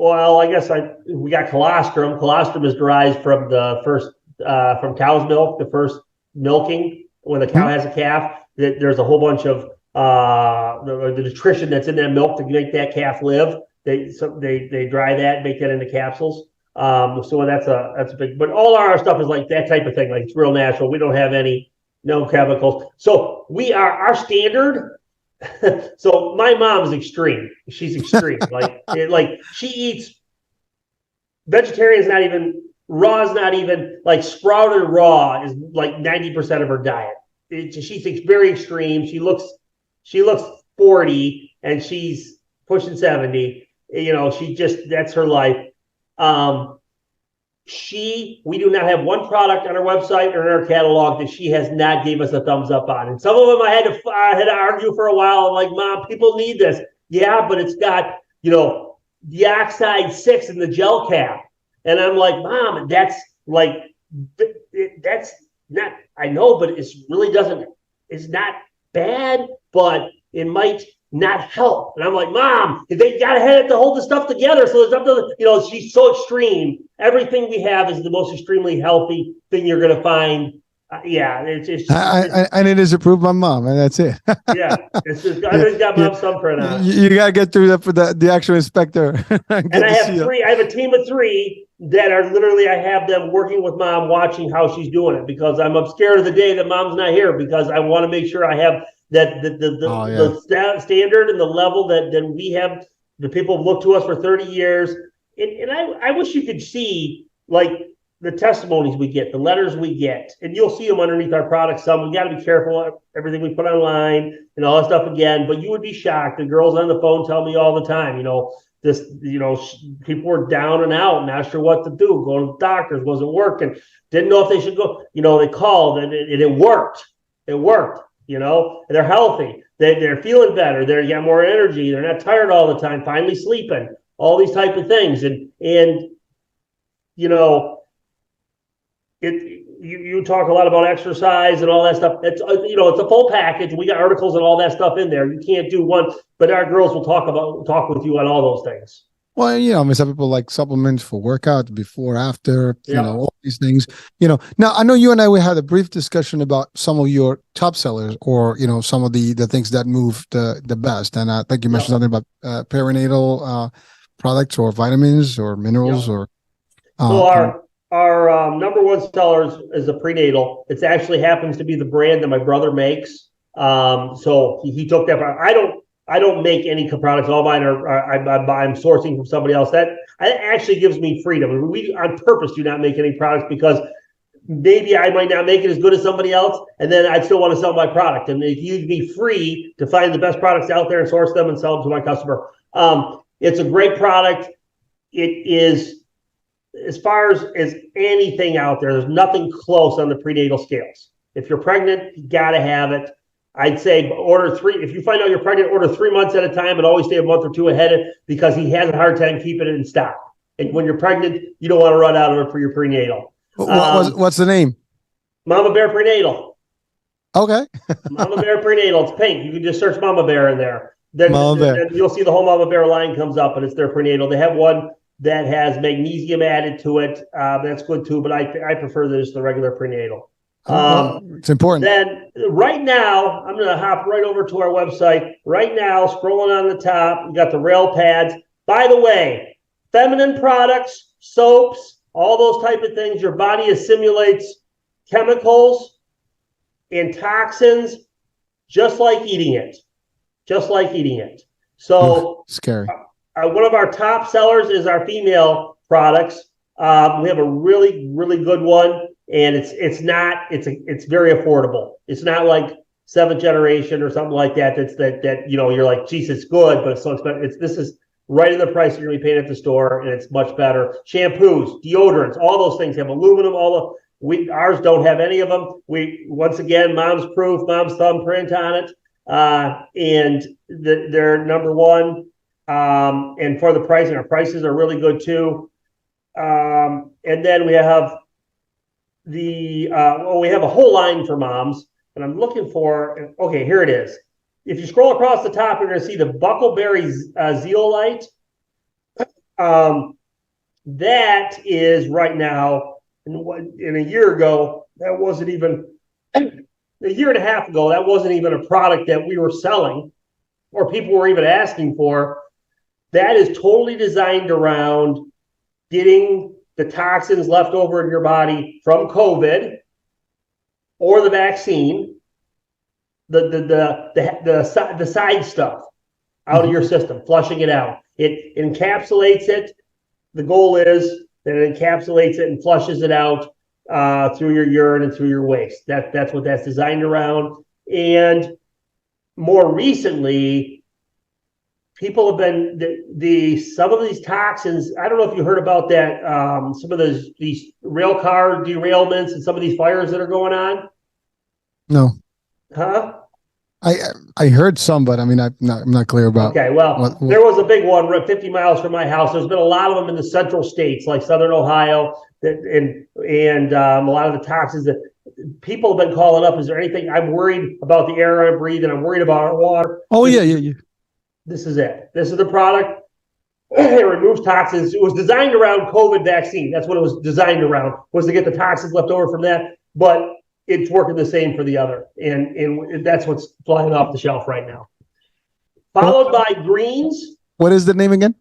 well, I guess we got colostrum. Colostrum is derived from the first from cow's milk, the first milking when the cow has a calf. There's a whole bunch of the nutrition that's in that milk to make that calf live. They dry that, make that into capsules. So that's a big. But all our stuff is like that type of thing. Like, it's real natural. We don't have no chemicals. So our standard. So my mom is extreme. She's extreme. like she eats vegetarian is not even raw, is not even like sprouted raw is like 90% of her diet. She thinks very extreme. She looks 40 and she's pushing 70. You know, that's her life. We do not have one product on our website or in our catalog that she has not gave us a thumbs up on. And some of them I had to argue for a while. I'm like, Mom, people need this. Yeah, but it's got, you know, dioxide 6 in the gel cap. And I'm like, Mom, that's not, I know, but it's not bad, but it might not help. And I'm like, Mom, they got to have to hold the stuff together. So it's up to, you know, she's so extreme. Everything we have is the most extremely healthy thing you're going to find. And it is approved by Mom, and that's it. Yeah, it's just, I've got Mom's thumbprint on it. You got to get through the actual inspector. And I have a team of 3 that are literally, I have them working with Mom, watching how she's doing it, because I'm scared of the day that Mom's not here, because I want to make sure I have that the standard and the level that we have. The people have looked to us for 30 years. And I wish you could see, like, the testimonies we get, the letters we get, and you'll see them underneath our products. We got to be careful of everything we put online and all that stuff again, but you would be shocked. The girls on the phone tell me all the time, you know, people were down and out, not sure what to do, going to the doctors, wasn't working, didn't know if they should go, you know, they called and it worked. It worked, you know, and they're healthy. They're feeling better. They got more energy. They're not tired all the time, finally sleeping, all these type of things. And you know, you talk a lot about exercise and all that stuff. It's, you know, it's a full package. We got articles and all that stuff in there. You can't do one, but our girls will talk with you on all those things. Well, you know, I mean, some people like supplements for workout, before, after, you know, all these things, you know. Now, I know you and we had a brief discussion about some of your top sellers, or, you know, some of the things that move the best. And I think you mentioned something about perinatal products, or vitamins, or minerals, or. So our number one seller is the prenatal. It actually happens to be the brand that my brother makes. So he took that. I don't make any products. All mine I'm sourcing from somebody else. That actually gives me freedom. We on purpose do not make any products, because maybe I might not make it as good as somebody else, and then I still want to sell my product. And it gives me free to find the best products out there and source them and sell them to my customer. It's a great product. It is, as far as anything out there, there's nothing close on the prenatal scales. If you're pregnant, you got to have it. I'd say order 3. If you find out you're pregnant, order 3 months at a time, and always stay a month or 2 ahead, because he has a hard time keeping it in stock. And when you're pregnant, you don't want to run out of it for your prenatal. What's the name? Mama Bear Prenatal. Okay. Mama Bear Prenatal. It's pink. You can just search Mama Bear in there. Then you'll see the whole Mama Bear line comes up, and it's their prenatal. They have one that has magnesium added to it. That's good too, but I prefer just the regular prenatal. It's important. Then right now, I'm going to hop right over to our website. Right now, scrolling on the top, we got the rail pads. By the way, feminine products, soaps, all those type of things, your body assimilates chemicals and toxins just like eating it. So scary. One of our top sellers is our female products. We have a really, really good one. and it's very affordable. It's not like 7th generation or something like that. That you're like, geez, it's good, but it's so expensive. This is right in the price you're going to be paying at the store, and it's much better. Shampoos, deodorants, all those things have aluminum. Ours don't have any of them. Once again, mom's proof, mom's thumbprint on it, and they're number one. And for the pricing, our prices are really good too. And then we have we have a whole line for moms, and I'm looking for. Okay, here it is. If you scroll across the top, you're going to see the Buckleberry Zeolite. That is right now. In a year ago, that wasn't even a year and a half ago. That wasn't even a product that we were selling, or people were even asking for. That is totally designed around getting the toxins left over in your body from COVID or the vaccine, the side stuff out of your system, flushing it out. It encapsulates it. The goal is that it encapsulates it and flushes it out through your urine and through your waste. That's what that's designed around. And more recently, people have been some of these toxins. I don't know if you heard about that. Some of these rail car derailments and some of these fires that are going on. No. Huh? I heard some, but I mean, I'm not clear about. Okay, well, there was a big one 50 miles from my house. There's been a lot of them in the central states, like Southern Ohio, and a lot of the toxins that people have been calling up. Is there anything? I'm worried about the air I breathe, and I'm worried about our water. Oh, yeah. This is it. This is the product. It removes toxins. It was designed around COVID vaccine. That's what it was designed around, was to get the toxins left over from that. But it's working the same for the other. And that's what's flying off the shelf right now. Followed by greens. What is the name again?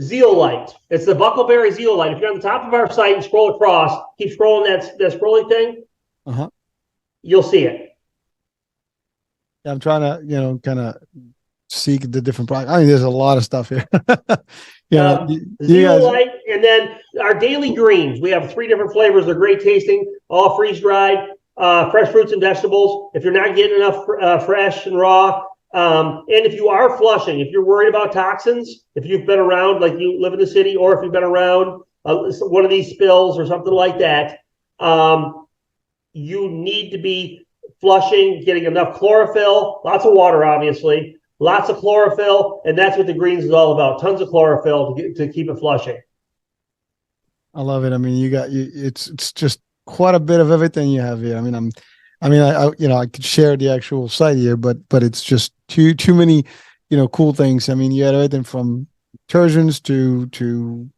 Zeolite. It's the Buckleberry Zeolite. If you're on the top of our site and scroll across, keep scrolling that scrolling thing. You'll see it. Yeah, I'm trying to, kind of seek the different products. I mean, there's a lot of stuff here. Zeolite, and then our daily greens. We have 3 different flavors. They're great tasting, all freeze dried. Fresh fruits and vegetables. If you're not getting enough fresh and raw, and if you are flushing, if you're worried about toxins, if you've been around, like you live in the city, or if you've been around one of these spills or something like that, you need to be flushing, getting enough chlorophyll, lots of water, obviously, lots of chlorophyll, and that's what the greens is all about. Tons of chlorophyll to keep it flushing. I love it. I mean, it's just quite a bit of everything you have here. I mean, I could share the actual site here, but it's just too many, cool things. I mean, you had everything from detergents to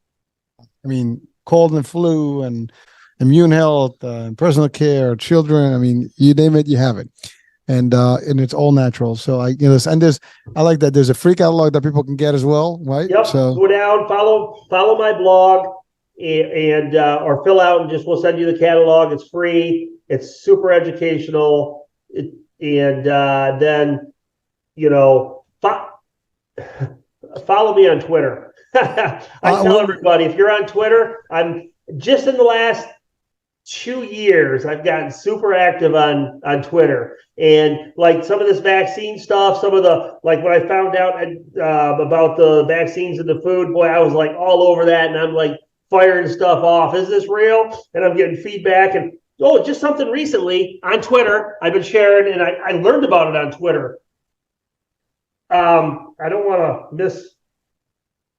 cold and flu and immune health, personal care, children. I mean, you name it, you have it. And it's all natural. So I like that there's a free catalog that people can get as well, right? Yep. So go down, follow my blog. And or fill out and we'll send you the catalog. It's free. It's super educational. Then follow me on Twitter. I tell everybody, if you're on Twitter, I'm just in the last 2 years, I've gotten super active on Twitter, and like some of this vaccine stuff, some of the, like when I found out about the vaccines in the food, boy, I was like all over that, and I'm like firing stuff off. Is this real? And I'm getting feedback. And just something recently on Twitter I've been sharing, and I learned about it on Twitter. I don't want to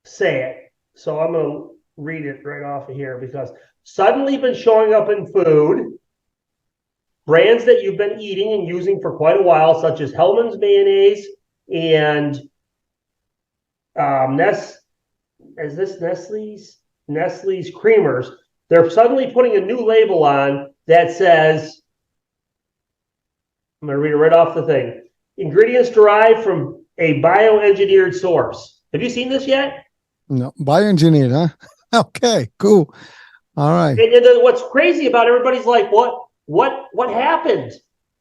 say it, so I'm going to read it right off of here, because suddenly been showing up in food, brands that you've been eating and using for quite a while, such as Hellmann's mayonnaise and Nestle's creamers. They're suddenly putting a new label on that says, I'm going to read it right off the thing, ingredients derived from a bioengineered source. Have you seen this yet? No, bioengineered, huh? Okay, cool. All right. And then what's crazy about it, everybody's like, what happened?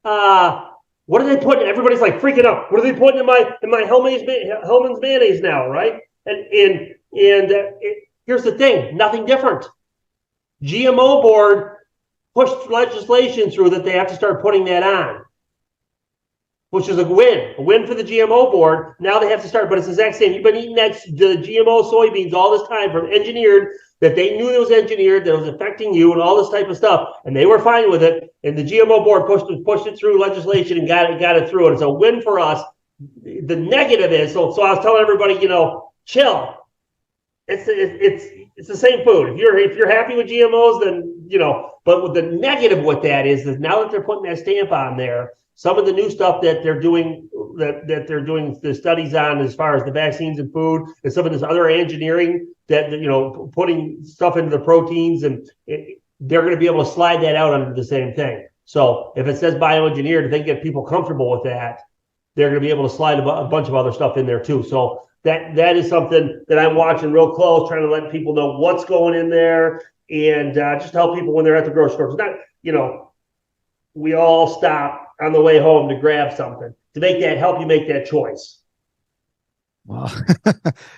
What are they putting? Everybody's like freaking out. What are they putting in my Hellmann's mayonnaise now, right? And here's the thing, nothing different. GMO board pushed legislation through that they have to start putting that on, which is a win for the GMO board. Now they have to start, but it's the exact same. You've been eating the GMO soybeans all this time from engineered, that they knew it was engineered, that it was affecting you and all this type of stuff, and they were fine with it. And the GMO board pushed it through legislation and got it through. And it's a win for us. The negative is, so I was telling everybody, chill. It's the same food. If you're happy with GMOs, then But with the negative with that is now that they're putting that stamp on there, some of the new stuff that they're doing that they're doing the studies on as far as the vaccines and food, and some of this other engineering that putting stuff into the proteins, and they're going to be able to slide that out under the same thing. So if it says bioengineered, if they get people comfortable with that, they're going to be able to slide a bunch of other stuff in there too. So that is something that I'm watching real close, trying to let people know what's going in there, and just help people when they're at the grocery store. It's not, we all stop on the way home to grab something to help you make that choice. Wow.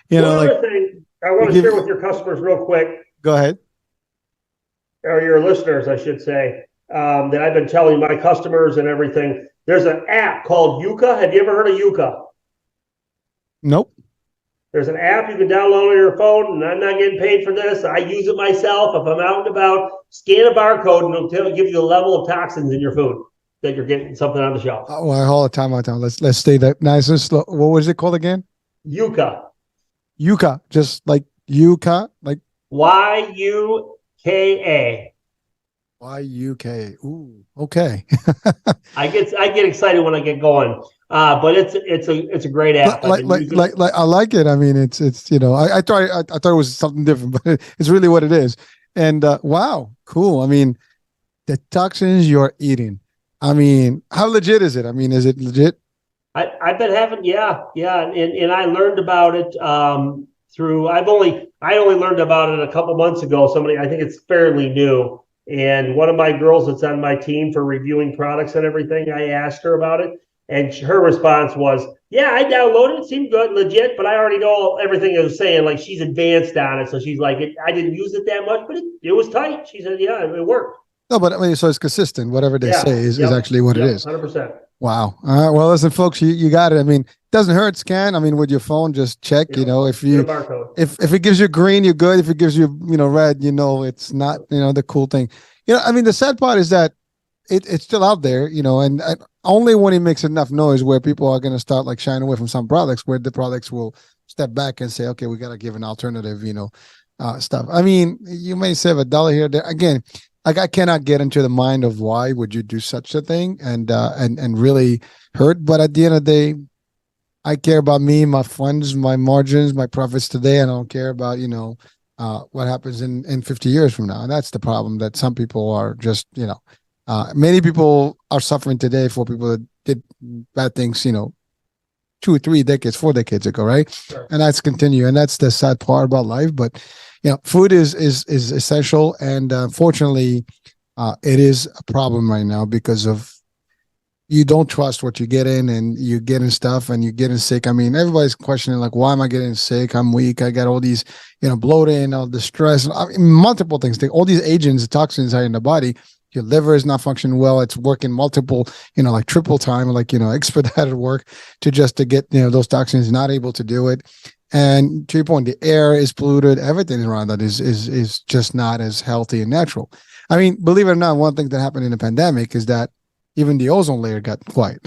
One other thing I want to share with your customers real quick. Go ahead. Or your listeners, I should say, that I've been telling my customers and everything. There's an app called Yuka. Have you ever heard of Yuka? Nope. There's an app you can download on your phone, and I'm not getting paid for this. I use it myself. If I'm out and about, scan a barcode, and it'll give you the level of toxins in your food that you're getting something on the shelf. Oh, well, hold on, time. Let's stay that nice and slow. What was it called again? Yuka. Yuka, just like Yuka, like Yuka. YUK. Ooh, okay. I get excited when I get going. But it's a great app. I like it. I mean, it's I thought it was something different, but it's really what it is. And wow, cool. I mean, the toxins you're eating. I mean, how legit is it? I mean, is it legit? I've been having, yeah. And I learned about it through, I only learned about it a couple months ago. I think it's fairly new. And one of my girls that's on my team for reviewing products and everything, I asked her about it. And her response was, yeah, I downloaded it. It seemed good, legit, but I already know everything it was saying. Like, she's advanced on it. So she's like, I didn't use it that much, but it was tight. She said, yeah, it worked. No, but I mean, so it's consistent. Whatever they say is actually what it is. 100%. Wow. All right. Well, listen, folks, you got it. I mean, it doesn't hurt. Scan. I mean, with your phone, just check. If it gives you green, you're good. If it gives you red, it's not the cool thing. I mean, the sad part is that it's still out there. And only when it makes enough noise where people are going to start like shying away from some products, where the products will step back and say, okay, we got to give an alternative. Stuff. I mean, you may save $1 here, there. Again, like, I cannot get into the mind of why would you do such a thing and really hurt. But at the end of the day, I care about me, my funds, my margins, my profits today. And I don't care about, what happens in 50 years from now. And that's the problem, that some people are just, many people are suffering today for people that did bad things, 2 or 3 decades, 4 decades ago. Right. Sure. And that's continue. And that's the sad part about life. But food is essential, and unfortunately, it is a problem right now because of you don't trust what you get in, and you're getting stuff, and you're getting sick. I mean, everybody's questioning, like, why am I getting sick? I'm weak. I got all these, bloating, all the stress, multiple things. All these agents, toxins are in the body. Your liver is not functioning well. It's working multiple, like triple time, like, expedited work to get, those toxins, not able to do it. And to your point, the air is polluted. Everything around that is just not as healthy and natural. I mean, believe it or not, one thing that happened in the pandemic is that even the ozone layer got quiet,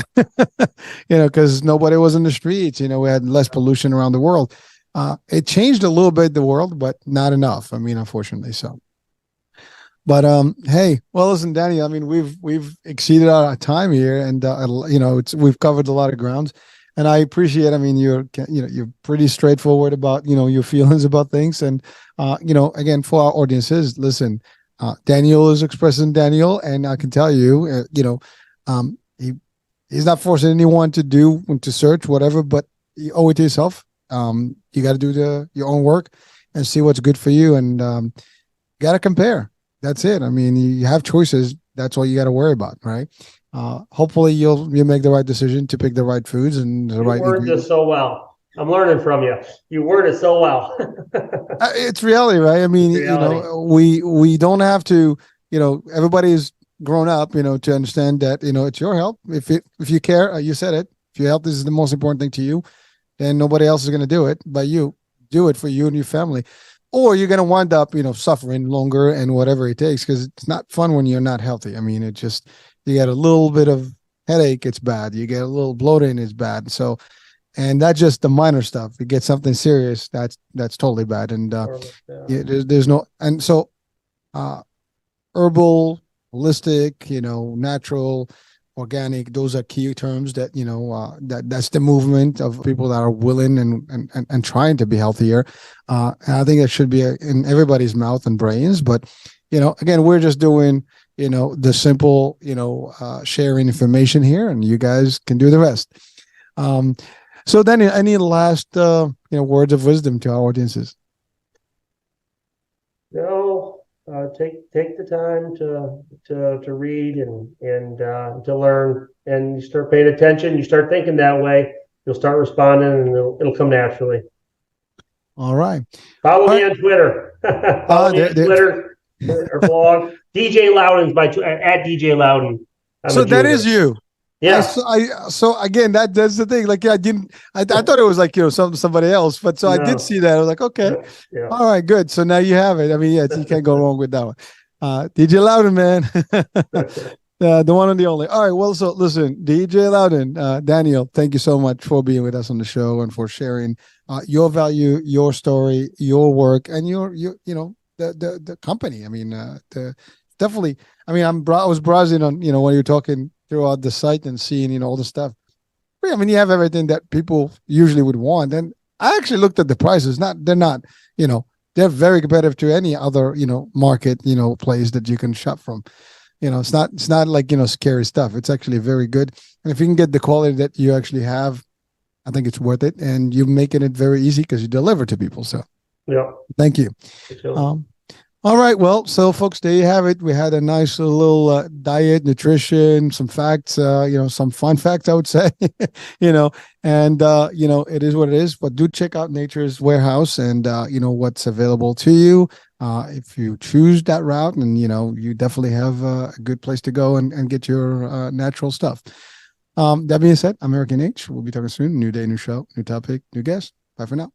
because nobody was in the streets. We had less pollution around the world. It changed a little bit the world, but not enough. I mean, unfortunately so. But hey, well, listen, Danny. I mean, we've exceeded our time here, and we've covered a lot of grounds. And I appreciate, I mean, you're pretty straightforward about, your feelings about things. And, again, for our audiences, listen, Daniel is expressing Daniel. And I can tell you, he's not forcing anyone to search, whatever, but you owe it to yourself. You got to do your own work and see what's good for you. And you got to compare. That's it. I mean, you have choices. That's all you got to worry about, right? Hopefully you'll make the right decision to pick the right foods and the right ingredients. You worded this so well. I'm learning from you. You worded so well. It's reality, right? I mean, we don't have to everybody's grown up, to understand that, it's your health. If you care, you said it. If your health is the most important thing to you, then nobody else is going to do it but you. Do it for you and your family, or you're going to wind up, suffering longer and whatever it takes, because it's not fun when you're not healthy. I mean, you get a little bit of headache, it's bad. You get a little bloating, it's bad. So, and that's just the minor stuff. You get something serious, that's totally bad. And there's no, and so herbal, holistic, natural, organic, those are key terms that that's the movement of people that are willing and trying to be healthier. And I think that should be in everybody's mouth and brains. But again, we're just doing the simple sharing information here, and you guys can do the rest. So then, any last words of wisdom to our audiences? No. Take the time to read and to learn, and you start paying attention. You start thinking that way. You'll start responding, and it'll come naturally. All right. Follow me on Twitter. Follow me on Twitter or blog. DJ Laudon's at DJ Loudon. So that is you. Yeah. So again, that's the thing. Like, I thought it was like, somebody else, but so no. I did see that. I was like, okay, yeah. All right, good. So now you have it. I mean, you can't go wrong with that one. DJ Loudon, man. The one and the only. All right. Well, so listen, DJ Loudon, Daniel, thank you so much for being with us on the show and for sharing your value, your story, your work, and your the company. I mean, definitely. I mean, I was browsing on, when you were talking throughout the site and seeing, all the stuff. I mean, you have everything that people usually would want. And I actually looked at the prices. They're not, they're very competitive to any other, market, place that you can shop from. It's not like, scary stuff. It's actually very good. And if you can get the quality that you actually have, I think it's worth it. And you're making it very easy because you deliver to people. So yeah, thank you. All right. Well, so folks, there you have it. We had a nice little diet, nutrition, some facts, some fun facts, I would say, and, it is what it is. But do check out Nature's Warehouse and, what's available to you. If you choose that route, and, you definitely have a good place to go and get your natural stuff. That being said, I'm Eric H. We'll be talking soon. New day, new show, new topic, new guest. Bye for now.